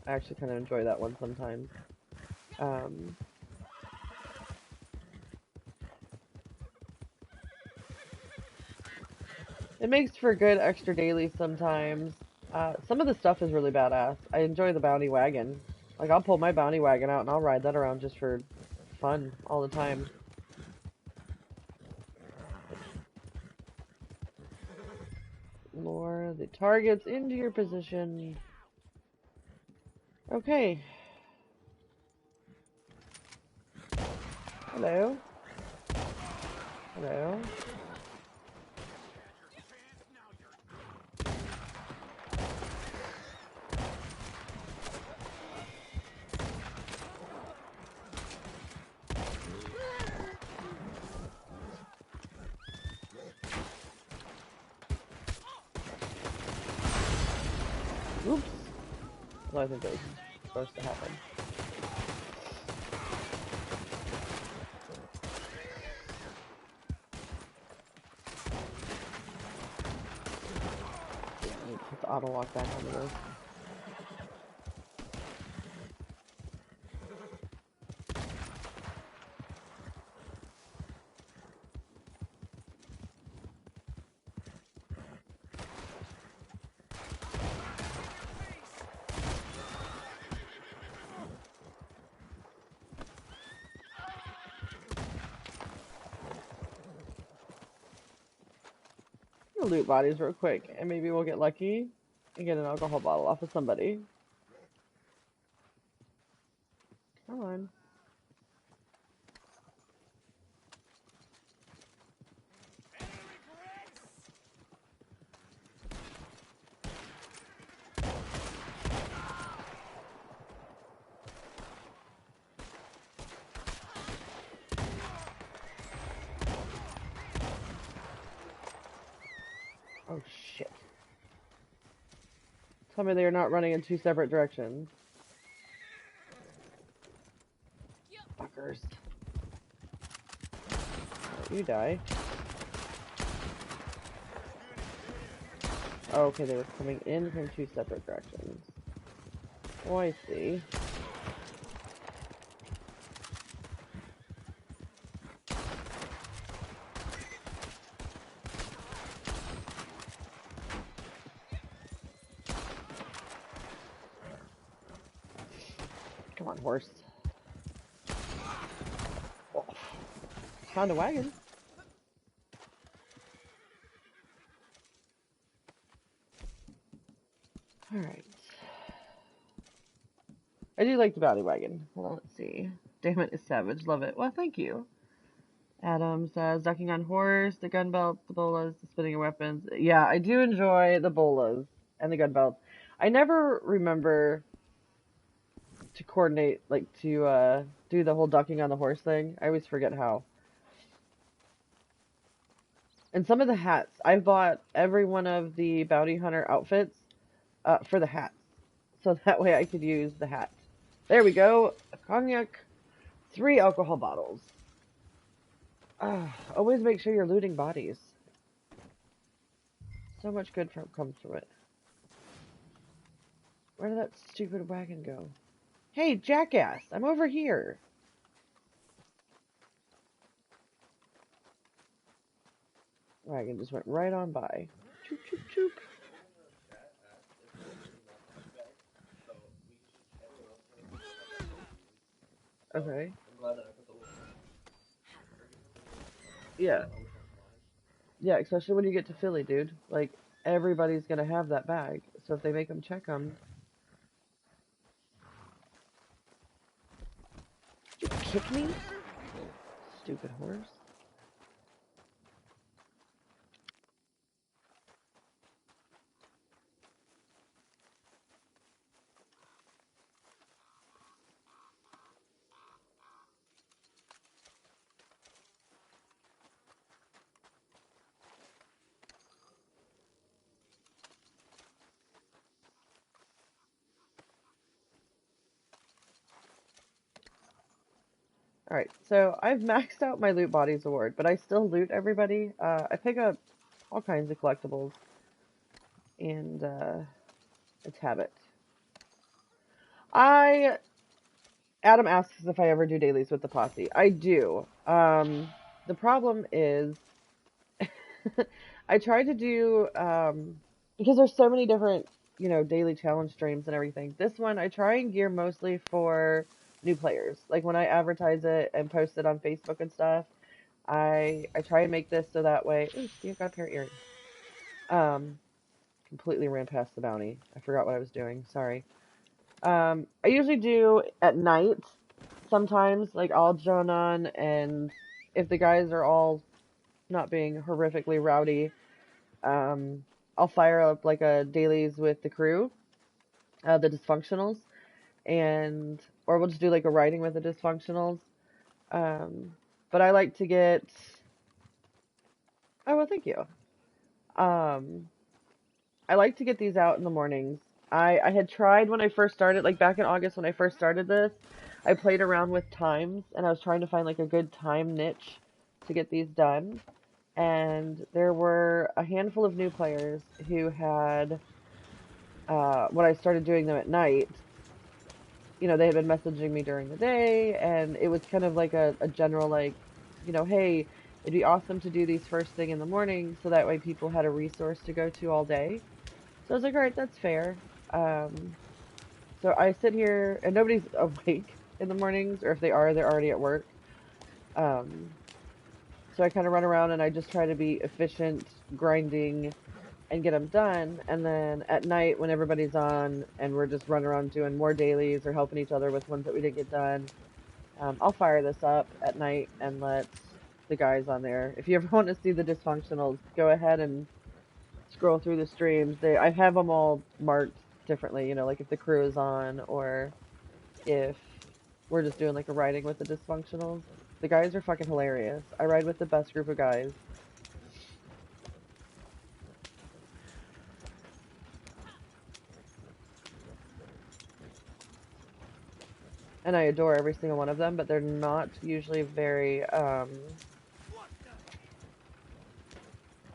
I actually kind of enjoy that one sometimes. It makes for good extra dailies sometimes. Some of the stuff is really badass. I enjoy the bounty wagon. Like, I'll pull my bounty wagon out and I'll ride that around just for fun all the time. Lure the targets into your position. Okay. Hello. Hello. Oops. Well, I think that was supposed to happen. I need to put the auto lock back on this. We'll loot bodies real quick, and maybe we'll get lucky and get an alcohol bottle off of somebody. Come on. Oh shit. Tell me they are not running in two separate directions. Fuckers. You die. Oh, okay, they were coming in from two separate directions. Oh, I see. Come on, horse. Oh. Found a wagon. Alright. I do like the bounty wagon. Hold on, let's see. Dammit is savage. Love it. Well, thank you. Adam says, ducking on horse, the gun belt, the bolas, the spinning of weapons. Yeah, I do enjoy the bolas and the gun belt. I never remember to coordinate, like, to do the whole ducking on the horse thing. I always forget how. And some of the hats, I've bought every one of the bounty hunter outfits for the hats. So that way I could use the hat. There we go. A cognac. 3 alcohol bottles. Always make sure you're looting bodies. So much good comes from it. Where did that stupid wagon go? Hey, jackass! I'm over here! Wagon just went right on by. Choop, choop, choop. Okay. Yeah. Yeah, especially when you get to Philly, dude. Like, everybody's gonna have that bag. So if they make them check them... Did you kick me? Stupid horse. Alright, so I've maxed out my Loot Bodies award, but I still loot everybody. I pick up all kinds of collectibles, and it's habit. Adam asks if I ever do dailies with the posse. I do. The problem is, I try to do, because there's so many different, daily challenge streams and everything. This one, I try and gear mostly for new players. Like when I advertise it and post it on Facebook and stuff, I try and make this so that way. Ooh, Steve got a pair of earrings. Completely ran past the bounty. I forgot what I was doing. Sorry. I usually do at night. Sometimes, like I'll join on, and if the guys are all not being horrifically rowdy, I'll fire up like a dailies with the crew, the dysfunctionals, or we'll just do like a writing with the dysfunctionals. But I like to get. Oh well, thank you. I like to get these out in the mornings. I had tried when I first started, like back in August when I first started this, I played around with times and I was trying to find like a good time niche to get these done. And there were a handful of new players who had, when I started doing them at night, they had been messaging me during the day, and it was kind of like a general, like, hey, it'd be awesome to do these first thing in the morning so that way people had a resource to go to all day. So I was like, all right, that's fair. So I sit here, and nobody's awake in the mornings, or if they are, they're already at work. So I kind of run around and I just try to be efficient, grinding, and get them done. And then at night, when everybody's on and we're just running around doing more dailies or helping each other with ones that we didn't get done, I'll fire this up at night and let the guys on there. If you ever want to see the dysfunctionals, go ahead and scroll through the streams. I have them all marked differently, like if the crew is on or if we're just doing like a riding with the dysfunctionals. The guys are fucking hilarious. I ride with the best group of guys. And I adore every single one of them, but they're not usually very,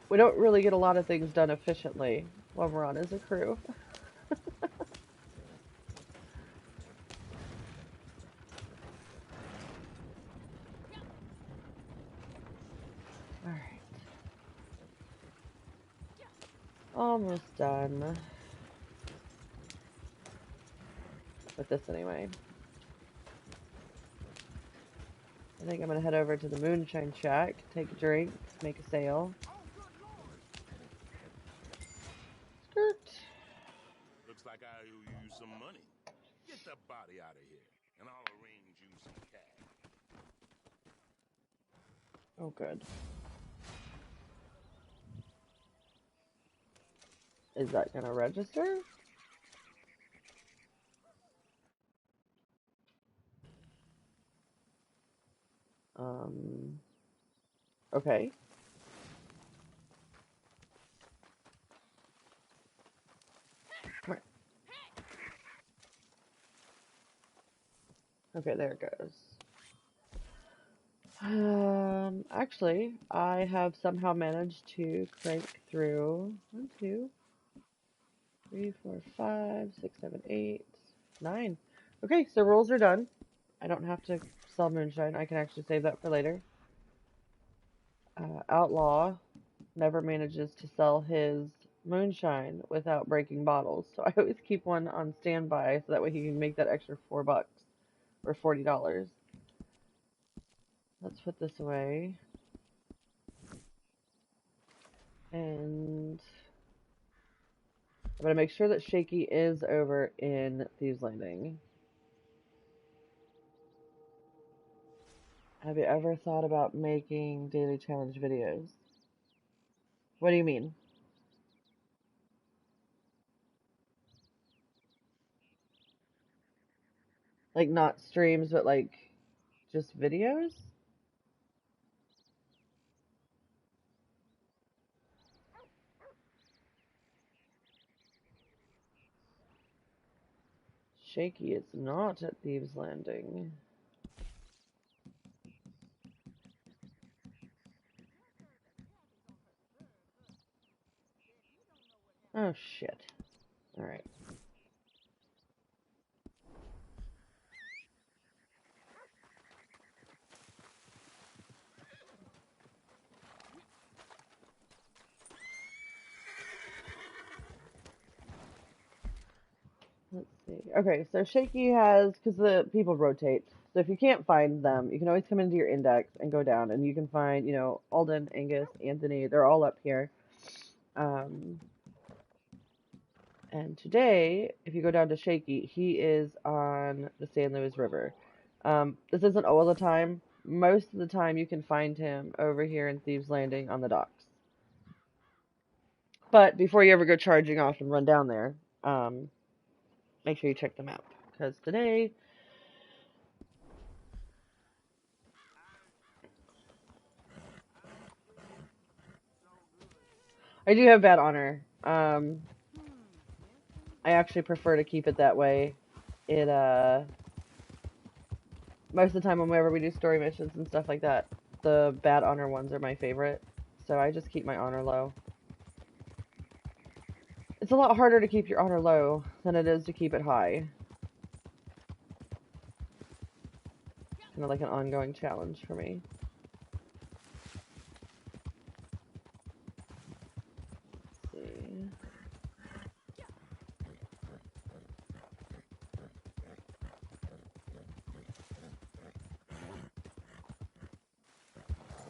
we don't really get a lot of things done efficiently when we're on as a crew. Alright. Almost done. With this anyway. I think I'm gonna head over to the Moonshine Shack, take a drink, make a sale. Skirt. Looks like I owe you some money. Get the body out of here, and I'll arrange you some cash. Oh, good. Is that gonna register? Okay. Okay, there it goes. Actually, I have somehow managed to crank through 1, 2, 3, 4, 5, 6, 7, 8, 9. Okay, so rolls are done. I don't have to sell moonshine. I can actually save that for later. Outlaw never manages to sell his moonshine without breaking bottles, so I always keep one on standby so that way he can make that extra $4 or $40. Let's put this away. And I'm going to make sure that Shaky is over in Thieves Landing. Have you ever thought about making daily challenge videos? What do you mean? Like not streams, but like just videos? Shaky is not at Thieves Landing. Oh shit. Alright. Let's see. Okay, so Shaky has, because the people rotate. So if you can't find them, you can always come into your index and go down, and you can find, you know, Alden, Angus, Anthony. They're all up here. And today, if you go down to Shaky, he is on the San Luis River. This isn't all the time. Most of the time, you can find him over here in Thieves Landing on the docks. But before you ever go charging off and run down there, make sure you check the map. Because today, I do have bad honor. I actually prefer to keep it that way. It, most of the time whenever we do story missions and stuff like that, the bad honor ones are my favorite. So I just keep my honor low. It's a lot harder to keep your honor low than it is to keep it high. Kind of like an ongoing challenge for me. Let's see.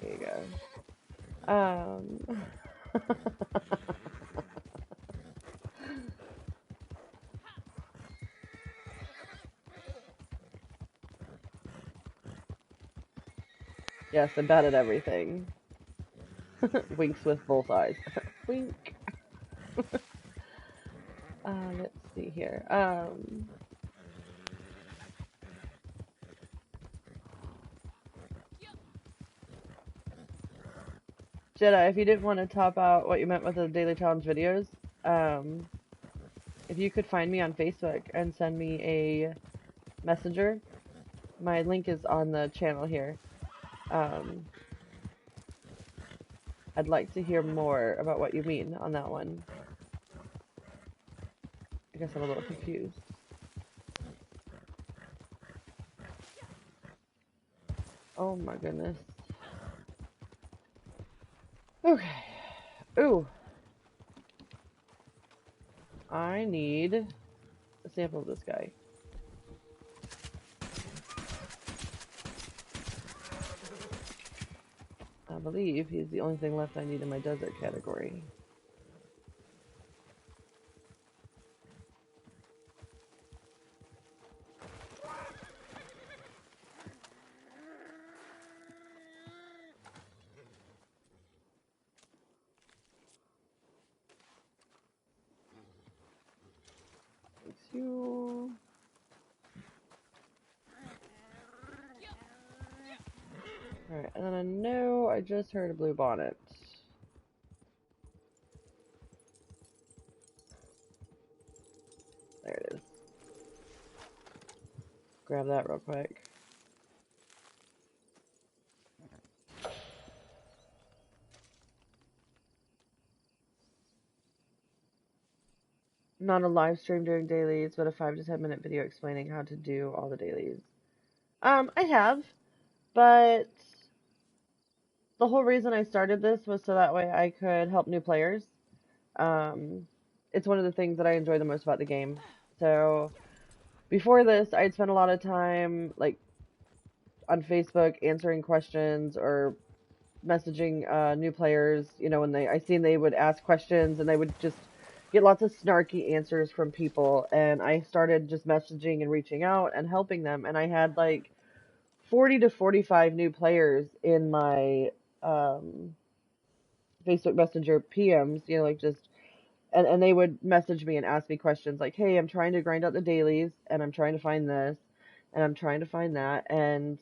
There you go. Yes, I'm bad at everything. Winks with both eyes. Wink. Let's see here. Jedi, if you didn't want to top out what you meant with the daily challenge videos, if you could find me on Facebook and send me a messenger, my link is on the channel here. I'd like to hear more about what you mean on that one. I guess I'm a little confused. Oh my goodness. Okay. Ooh. I need a sample of this guy. I believe he's the only thing left I need in my desert category. Thanks you. Alright, and then I know I just heard a blue bonnet. There it is. Grab that real quick. Not a live stream during dailies, but a 5 to 10 minute video explaining how to do all the dailies. I have, but the whole reason I started this was so that way I could help new players. It's one of the things that I enjoy the most about the game. So before this, I'd spent a lot of time like on Facebook answering questions or messaging new players. You know, when I seen they would ask questions and they would just get lots of snarky answers from people, and I started just messaging and reaching out and helping them, and I had like 40 to 45 new players in my Facebook Messenger PMs, you know, like just, and they would message me and ask me questions like, hey, I'm trying to grind out the dailies, and I'm trying to find this, and I'm trying to find that. And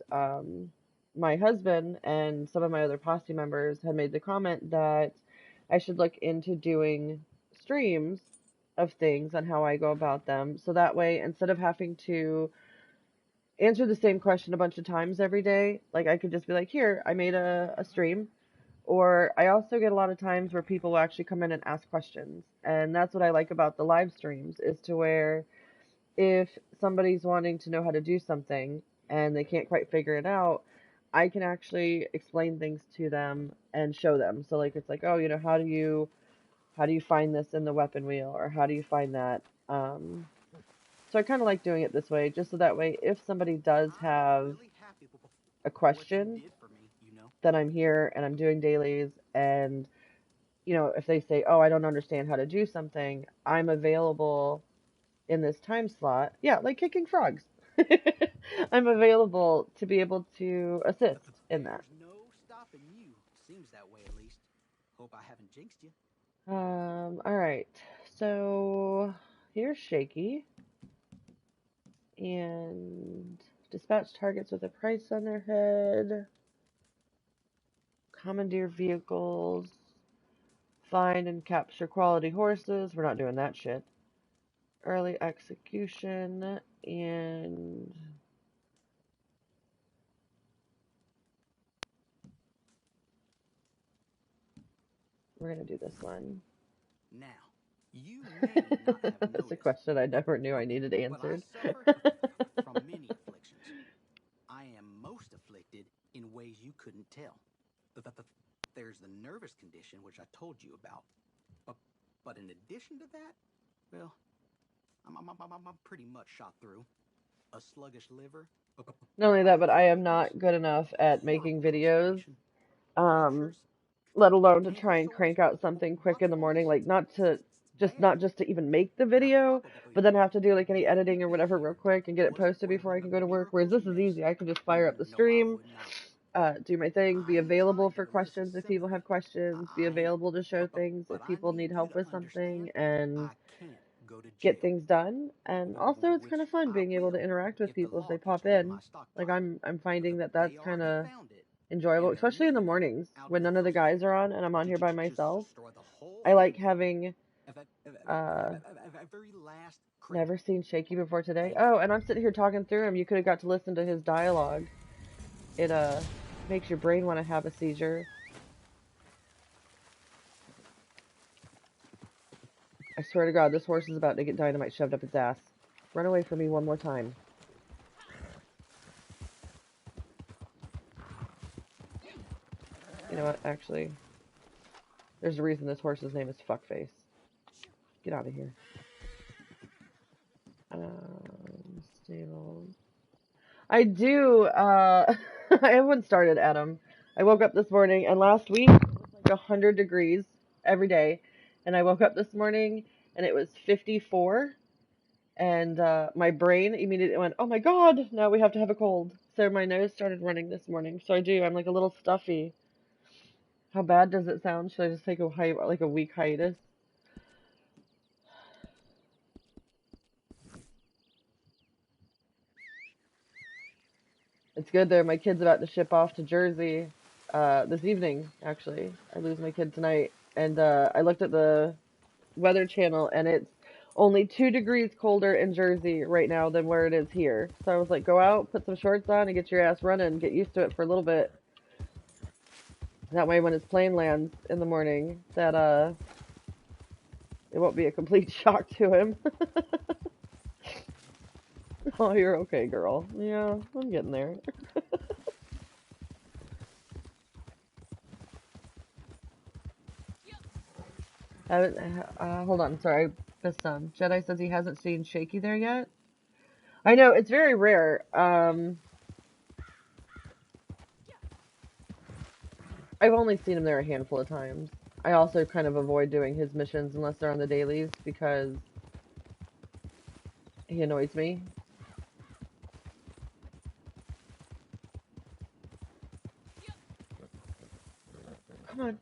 my husband and some of my other posse members had made the comment that I should look into doing streams of things on how I go about them. So that way, instead of having to answer the same question a bunch of times every day, like I could just be like, here, I made a stream. Or I also get a lot of times where people will actually come in and ask questions. And that's what I like about the live streams, is to where if somebody's wanting to know how to do something and they can't quite figure it out, I can actually explain things to them and show them. So like it's like, oh, you know, how do you find this in the weapon wheel, or how do you find that? So I kind of like doing it this way, just so that way if somebody does have a question, then I'm here and I'm doing dailies, and you know, if they say, oh, I don't understand how to do something, I'm available in this time slot. Yeah, like kicking frogs. I'm available to be able to assist in that. No stopping you. Seems that way at least. Hope I haven't jinxed you. All right. So here's Shaky. And dispatch targets with a price on their head. Commandeer vehicles. Find and capture quality horses. We're not doing that shit. Early execution. And we're going to do this one. Now, you may not have That's noticed, a question I never knew I needed answered. but I suffer from many afflictions. I am most afflicted in ways you couldn't tell. There's the nervous condition, which I told you about. But in addition to that, well, I'm pretty much shot through. A sluggish liver. Not only that, but I am not good enough at making videos, let alone to try and crank out something quick in the morning, like not just to even make the video, but then have to do like any editing or whatever real quick and get it posted before I can go to work. Whereas this is easy. I can just fire up the stream, do my thing, be available for questions if people have questions, be available to show things if people need help with something, and get things done. And also it's kind of fun being able to interact with people if they pop in. Like I'm finding that that's kind of enjoyable, especially in the mornings when none of the guys are on and I'm on here by myself. I like having never seen Shaky before today. Oh, and I'm sitting here talking through him. You could have got to listen to his dialogue. It makes your brain want to have a seizure. I swear to God, this horse is about to get dynamite shoved up its ass. Run away from me one more time. You know what, actually, there's a reason this horse's name is Fuckface. Get out of here. Stable. I do, I haven't started, Adam. I woke up this morning, and last week, it was like 100 degrees every day, and I woke up this morning, and it was 54, and my brain immediately went, oh my God, now we have to have a cold. So my nose started running this morning, so I'm like a little stuffy. How bad does it sound? Should I just take a week hiatus? It's good there. My kid's about to ship off to Jersey this evening, actually. I lose my kid tonight. And I looked at the Weather Channel, and it's only 2 degrees colder in Jersey right now than where it is here. So I was like, go out, put some shorts on, and get your ass running. Get used to it for a little bit. That way when his plane lands in the morning, that it won't be a complete shock to him. Oh, you're okay, girl. Yeah, I'm getting there. Hold on, sorry. This Jedi says he hasn't seen Shaky there yet. I know, it's very rare. I've only seen him there a handful of times. I also kind of avoid doing his missions unless they're on the dailies because he annoys me. Come on.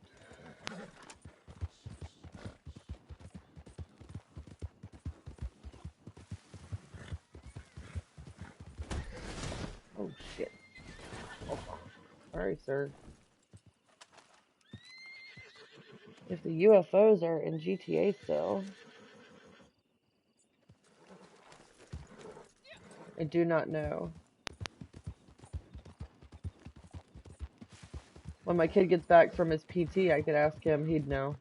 Oh, shit. Oh, sorry, sir. If the UFOs are in GTA still. I do not know. When my kid gets back from his PT, I could ask him. He'd know.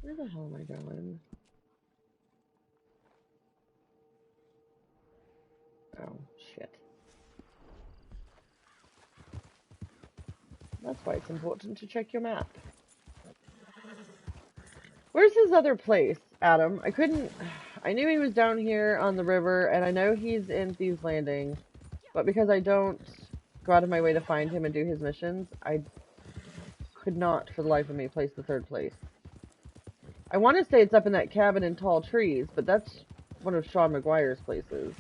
Where the hell am I going? Oh, shit. That's why it's important to check your map. Where's his other place, Adam? I knew he was down here on the river, and I know he's in Thieves Landing, but because I don't go out of my way to find him and do his missions, I could not, for the life of me, place the third place. I want to say it's up in that cabin in tall trees, but that's one of Sean McGuire's places.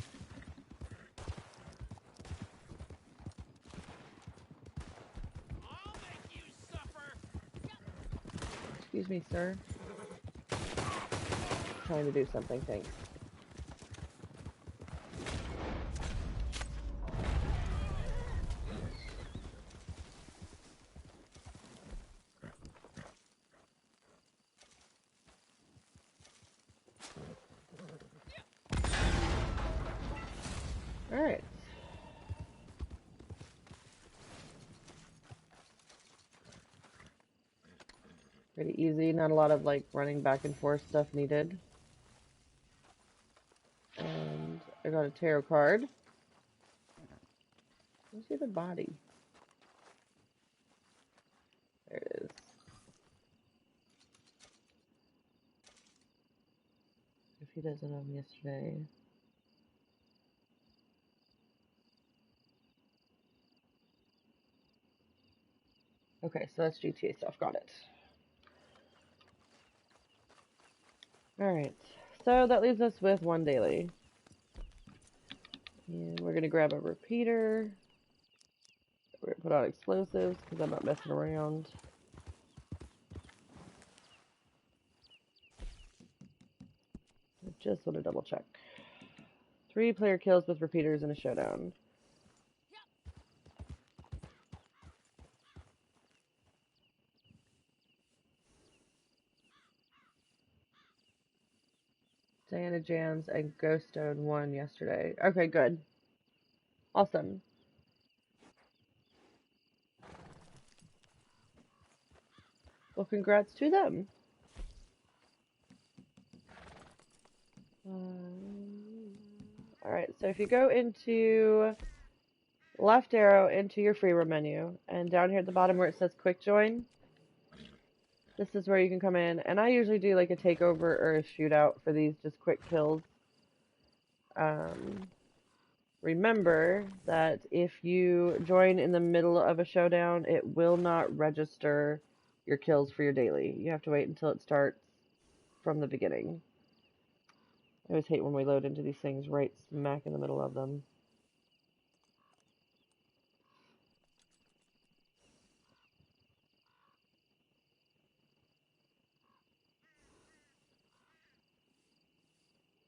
I'll make you suffer. Excuse me, sir. Trying to do something, thanks. Alright. Pretty easy, not a lot of like running back and forth stuff needed. And I got a tarot card. Let's see the body. There it is. If he doesn't have yesterday. Okay, so that's GTA stuff. Got it. Alright, so that leaves us with one daily. And we're going to grab a repeater. We're going to put on explosives because I'm not messing around. I just want to double check. 3 player kills with repeaters in a showdown. Diana Jams and Ghost Stone won yesterday. Okay, good. Awesome. Well, congrats to them. Alright, so if you go into left arrow into your free roam menu, and down here at the bottom where it says quick join, this is where you can come in, and I usually do like a takeover or a shootout for these just quick kills. Remember that if you join in the middle of a showdown, it will not register your kills for your daily. You have to wait until it starts from the beginning. I always hate when we load into these things right smack in the middle of them.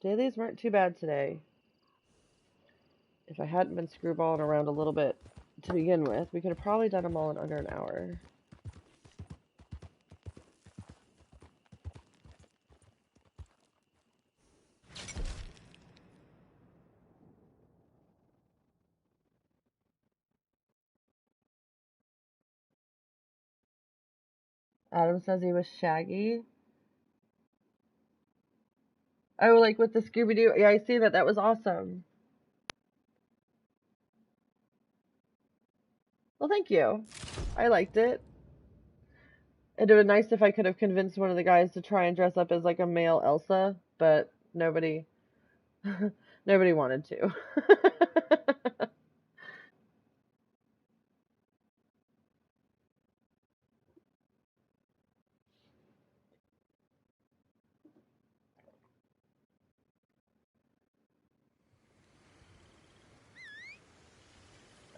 Dailies weren't too bad today. If I hadn't been screwballing around a little bit to begin with, we could have probably done them all in under an hour. Adam says he was Shaggy. Oh, like with the Scooby-Doo. Yeah, I see that. That was awesome. Well, thank you. I liked it. It'd have been nice if I could have convinced one of the guys to try and dress up as like a male Elsa, but nobody nobody wanted to.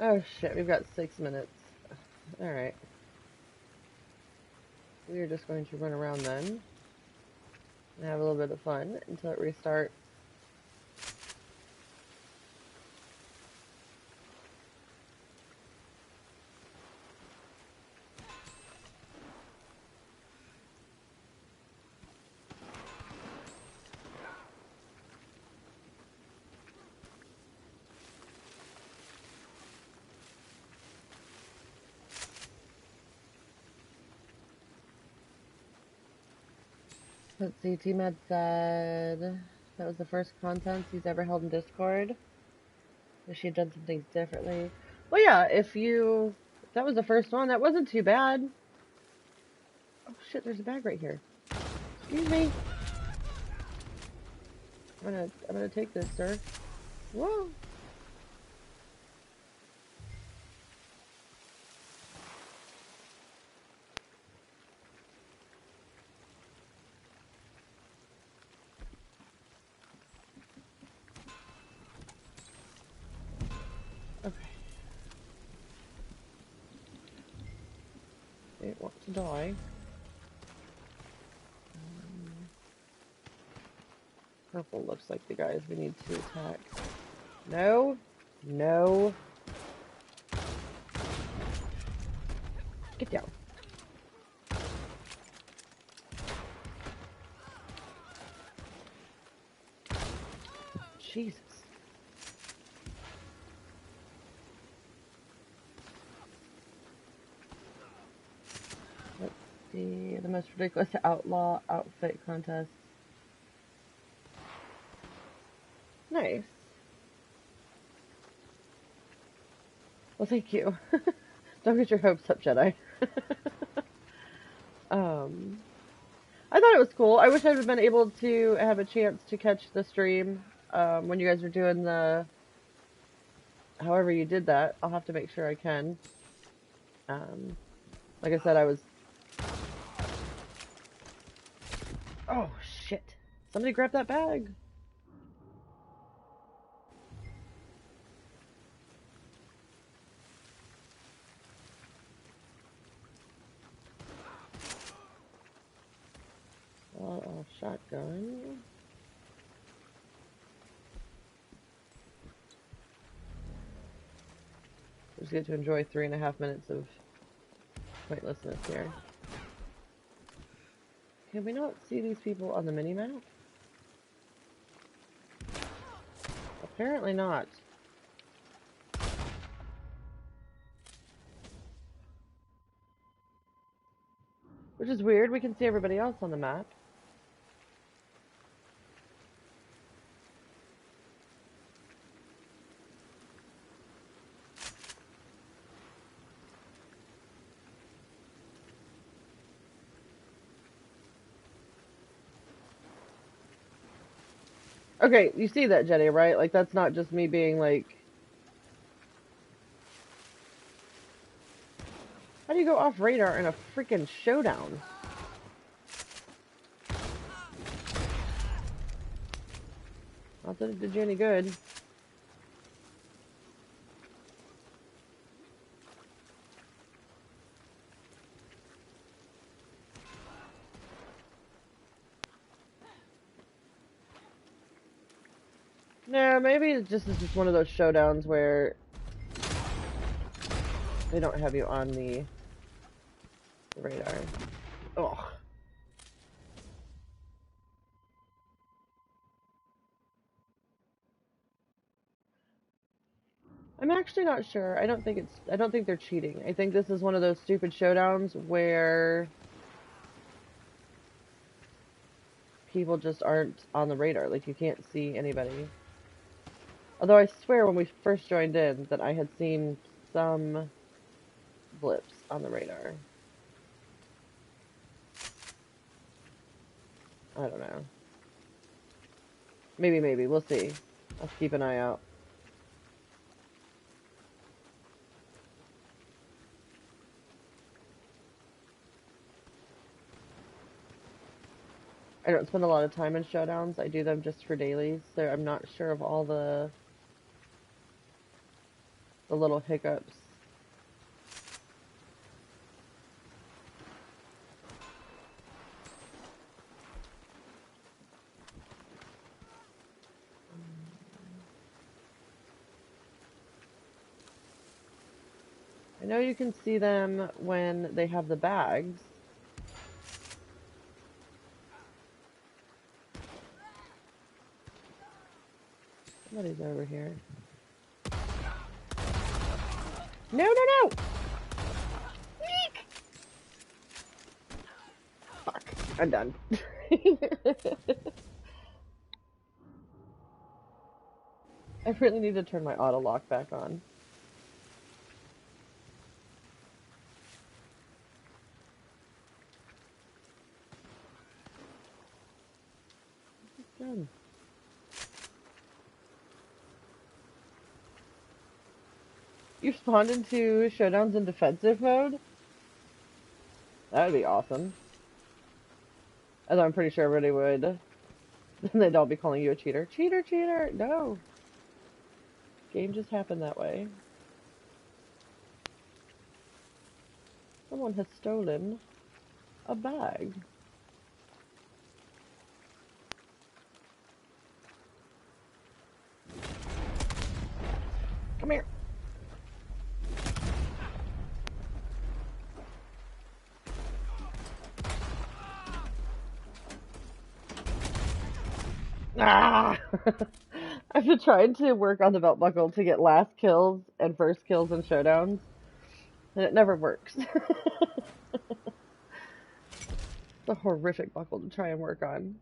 Oh shit, we've got 6 minutes. Alright. We are just going to run around then and have a little bit of fun until it restarts. Let's see, T-Med said that was the first contest he's ever held in Discord. Wish he had done some things differently. Well, yeah, if that was the first one, that wasn't too bad. Oh shit, there's a bag right here. Excuse me. I'm gonna take this, sir. Whoa. Okay. It wants to die. Purple looks like the guys we need to attack. No. No. Get down. Jesus. Let's see. The most ridiculous outlaw outfit contest. Nice. Well, thank you. Don't get your hopes up, Jedi. I thought it was cool. I wish I would have been able to have a chance to catch the stream when you guys were doing the... However you did that. I'll have to make sure I can. Like I said, I was... Oh, shit. Somebody grab that bag. Shotgun. Just get to enjoy 3.5 minutes of pointlessness here. Can we not see these people on the mini-map? Apparently not. Which is weird, we can see everybody else on the map. Okay, you see that, Jenny, right? Like, that's not just me being like... How do you go off radar in a freaking showdown? Not that it did you any good. No, maybe it's just one of those showdowns where they don't have you on the radar. Ugh. I'm actually not sure. I don't think they're cheating. I think this is one of those stupid showdowns where people just aren't on the radar. Like, you can't see anybody. Although I swear when we first joined in that I had seen some blips on the radar. I don't know. Maybe. We'll see. I'll keep an eye out. I don't spend a lot of time in showdowns. I do them just for dailies, so I'm not sure of all the the little hiccups. I know you can see them when they have the bags. Somebody's over here. No, no, no! Eek! Fuck, I'm done. I really need to turn my auto lock back on. Done. You spawned into showdowns in defensive mode? That would be awesome. Although I'm pretty sure everybody would. They'd all be calling you a cheater. Cheater, cheater! No! Game just happened that way. Someone has stolen a bag. Come here! Ah! I've been trying to work on the belt buckle to get last kills and first kills in showdowns, and it never works. It's a horrific buckle to try and work on.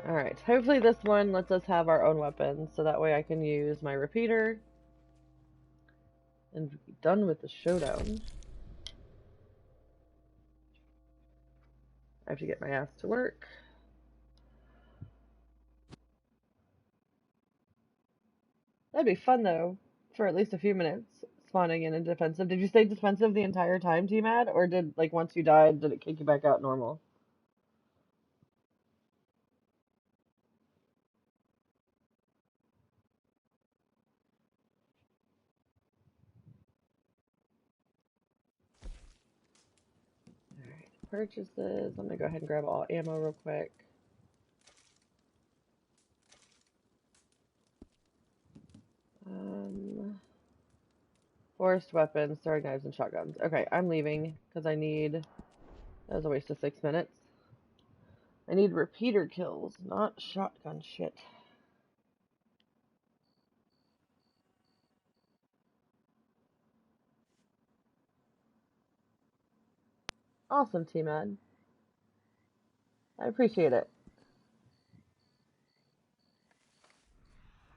Alright, hopefully this one lets us have our own weapons, so that way I can use my repeater and be done with the showdown. I have to get my ass to work. That'd be fun though, for at least a few minutes, spawning in a defensive. Did you stay defensive the entire time, T-Mad? Or did, like, once you died, did it kick you back out normal? Alright, purchases. I'm gonna go ahead and grab all ammo real quick. Forced weapons, throwing knives, and shotguns. Okay, I'm leaving, because I need... That was a waste of 6 minutes. I need repeater kills, not shotgun shit. Awesome, T-Mad. I appreciate it.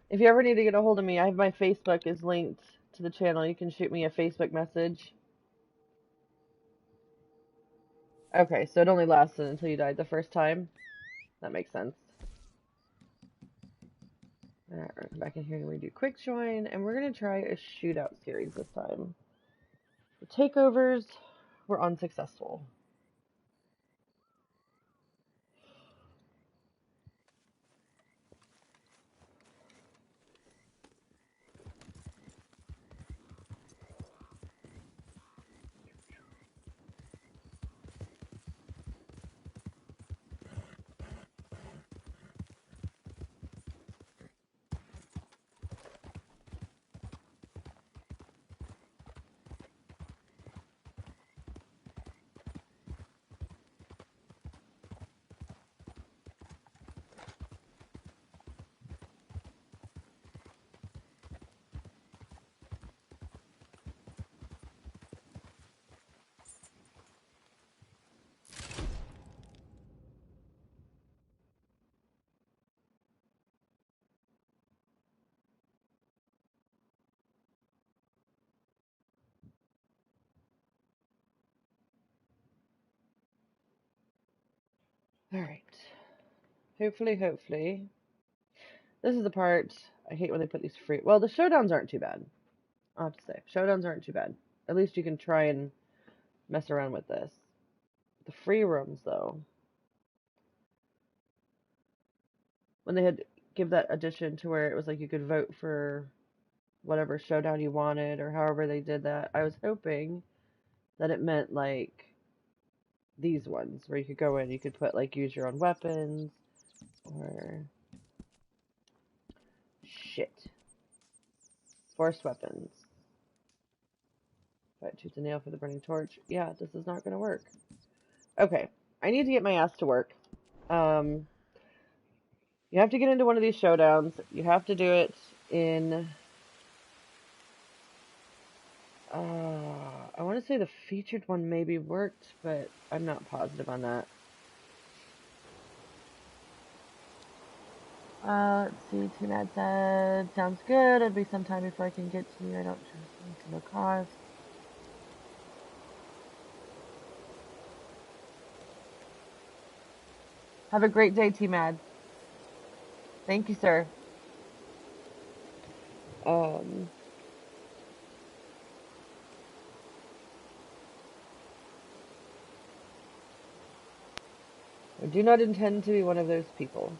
If you ever need to get a hold of me, I have my Facebook is linked to the channel. You can shoot me a Facebook message. Okay, so it only lasted until you died the first time. That makes sense. Alright, we're gonna come back in here and redo quick join, and we're gonna try a shootout series this time. The takeovers were unsuccessful. Alright. Hopefully. This is the part I hate when they put these free... Well, the showdowns aren't too bad. I'll have to say. Showdowns aren't too bad. At least you can try and mess around with this. the free rooms, though. When they had give that addition to where it was like you could vote for whatever showdown you wanted or however they did that, I was hoping that it meant like these ones where you could go in, you could put like use your own weapons or shit. Forced weapons. Fight tooth and nail for the burning torch. Yeah, this is not gonna work. Okay. I need to get my ass to work. You have to get into one of these showdowns. You have to do it in I want to say the featured one maybe worked, but I'm not positive on that. Let's see. T-Mad said, sounds good. It'll be some time before I can get to you. I don't trust you. No cause. Have a great day, T-Mad. Thank you, sir. I do not intend to be one of those people.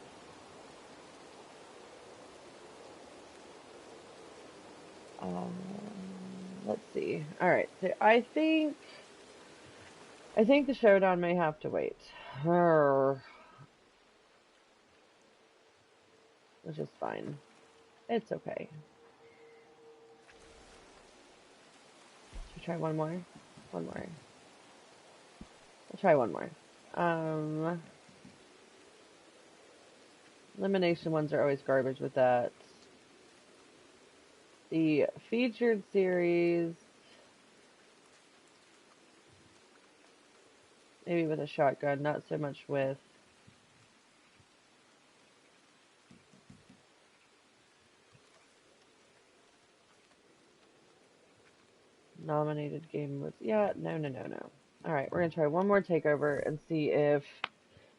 Let's see. All right, so I think the showdown may have to wait. Which is fine. It's okay. Should we try one more? One more. I'll try one more. Elimination ones are always garbage with that. The featured series, maybe with a shotgun, not so much with nominated game modes. Yeah, no. Alright, we're going to try one more takeover and see if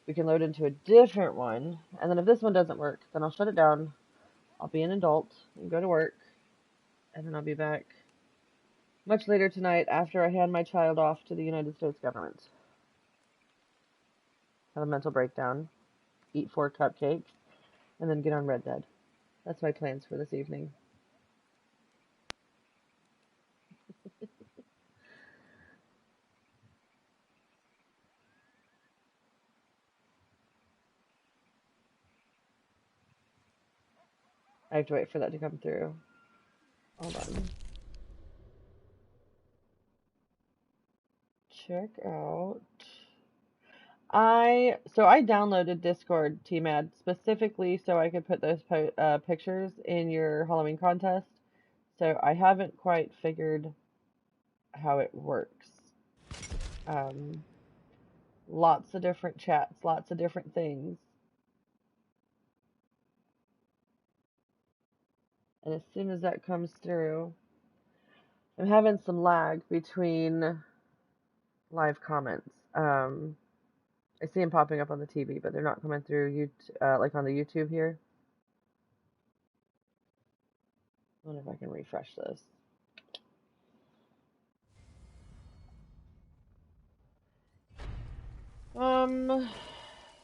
we can load into a different one. And then if this one doesn't work, then I'll shut it down. I'll be an adult and go to work. And then I'll be back much later tonight after I hand my child off to the United States government. Have a mental breakdown, eat 4 cupcakes, and then get on Red Dead. That's my plans for this evening. I have to wait for that to come through. Hold on. Check out. I downloaded Discord, T-Mad, specifically so I could put those pictures in your Halloween contest. So I haven't quite figured how it works. Lots of different chats, lots of different things. And as soon as that comes through, I'm having some lag between live comments. I see them popping up on the TV, but they're not coming through like on the YouTube here. I wonder if I can refresh this.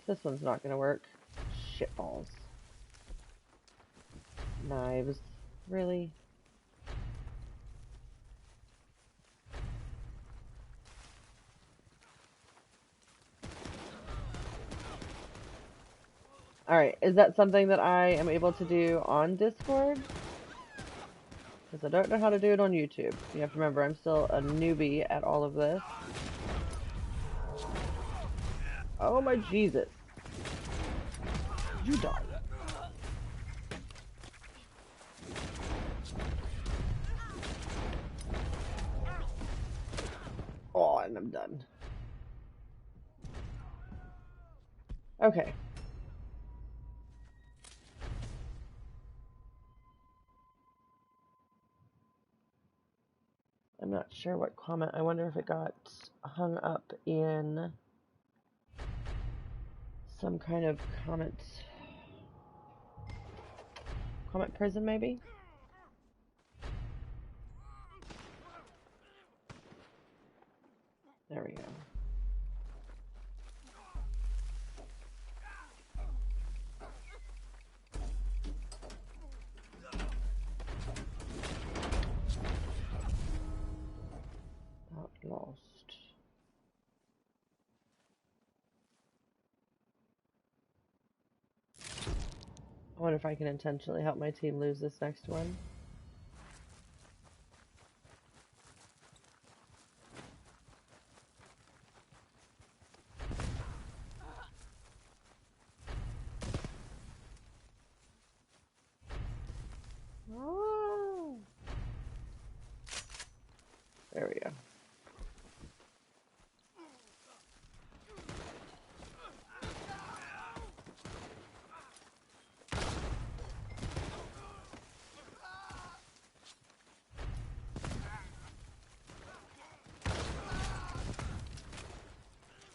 This one's not gonna work. Shitballs. Knives. Really? Alright, is that something that I am able to do on Discord? Because I don't know how to do it on YouTube. You have to remember, I'm still a newbie at all of this. Oh my Jesus. You die. Oh, and I'm done. Okay. I'm not sure what comment. I wonder if it got hung up in some kind of comment prison, maybe? There we go. I wonder if I can intentionally help my team lose this next one. Oh. There we go.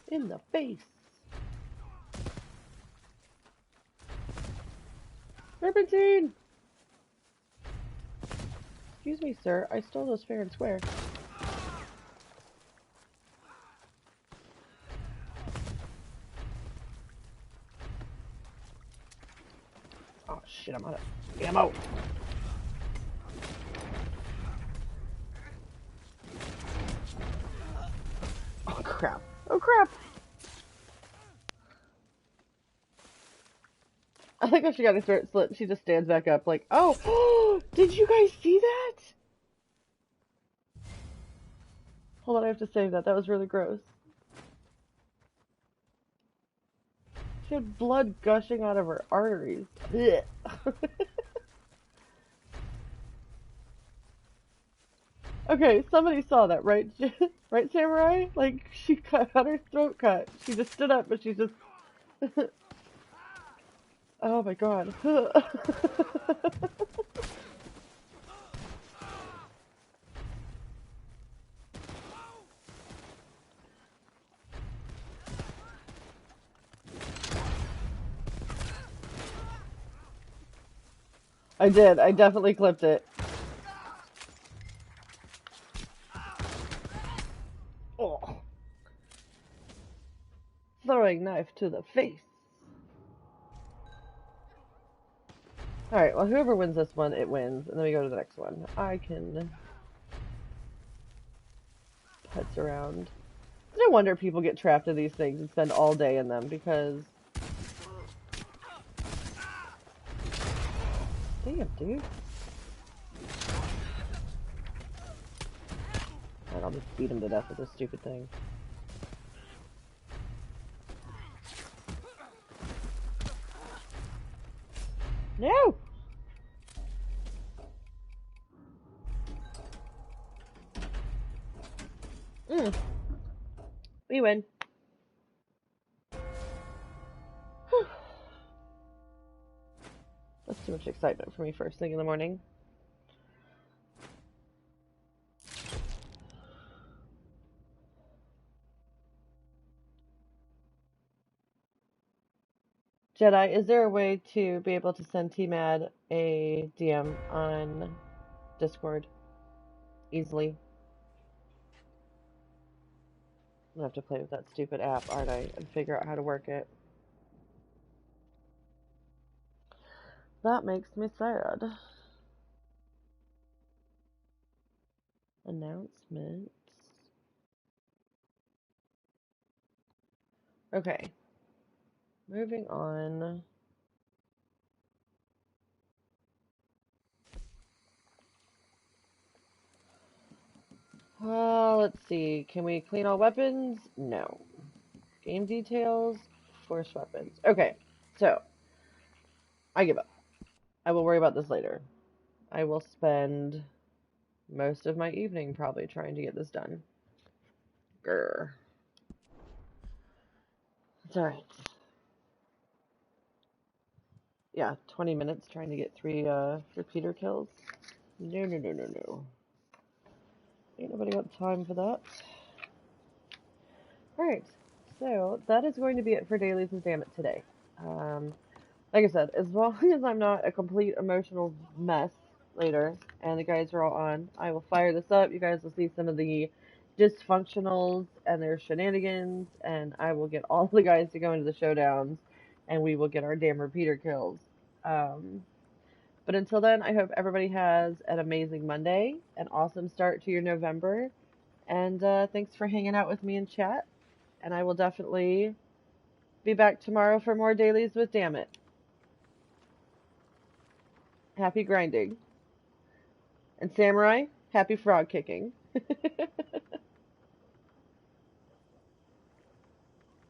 In the face. Serpentine! Excuse me, sir. I stole those fair and square. Oh shit, I'm out of ammo. Oh crap. Oh crap! I think if she got her throat slit, she just stands back up like, oh, did you guys see that? Hold on, I have to save that. That was really gross. She had blood gushing out of her arteries. Okay, somebody saw that, right? Right, Samurai? Like, she got her throat cut. She just stood up, but she just... Oh my god. I did. I definitely clipped it. Oh. Throwing knife to the face. Alright, well, whoever wins this one, it wins. And then we go to the next one. I can... putz around. No wonder people get trapped in these things and spend all day in them, because... Damn, dude. Alright, I'll just beat him to death with this stupid thing. No! We win. Whew. That's too much excitement for me first thing in the morning. Jedi, is there a way to be able to send T-Mad a DM on Discord easily? I'm gonna have to play with that stupid app, aren't I, and figure out how to work it. That makes me sad. Announcements. Okay. Moving on. Let's see. Can we clean all weapons? No. Game details. Force weapons. Okay. So, I give up. I will worry about this later. I will spend most of my evening probably trying to get this done. Grr. It's alright. Yeah, 20 minutes trying to get 3 repeater kills. No, no, no, no, no. Ain't nobody got time for that. Alright, so that is going to be it for Dailies with Dammit today. Like I said, as long as I'm not a complete emotional mess later, and the guys are all on, I will fire this up. You guys will see some of the dysfunctionals and their shenanigans, and I will get all the guys to go into the showdowns, and we will get our damn repeater kills. But until then, I hope everybody has an amazing Monday, an awesome start to your November, and thanks for hanging out with me in chat, and I will definitely be back tomorrow for more Dailies with Dammit. happy grinding. And samurai, happy frog kicking.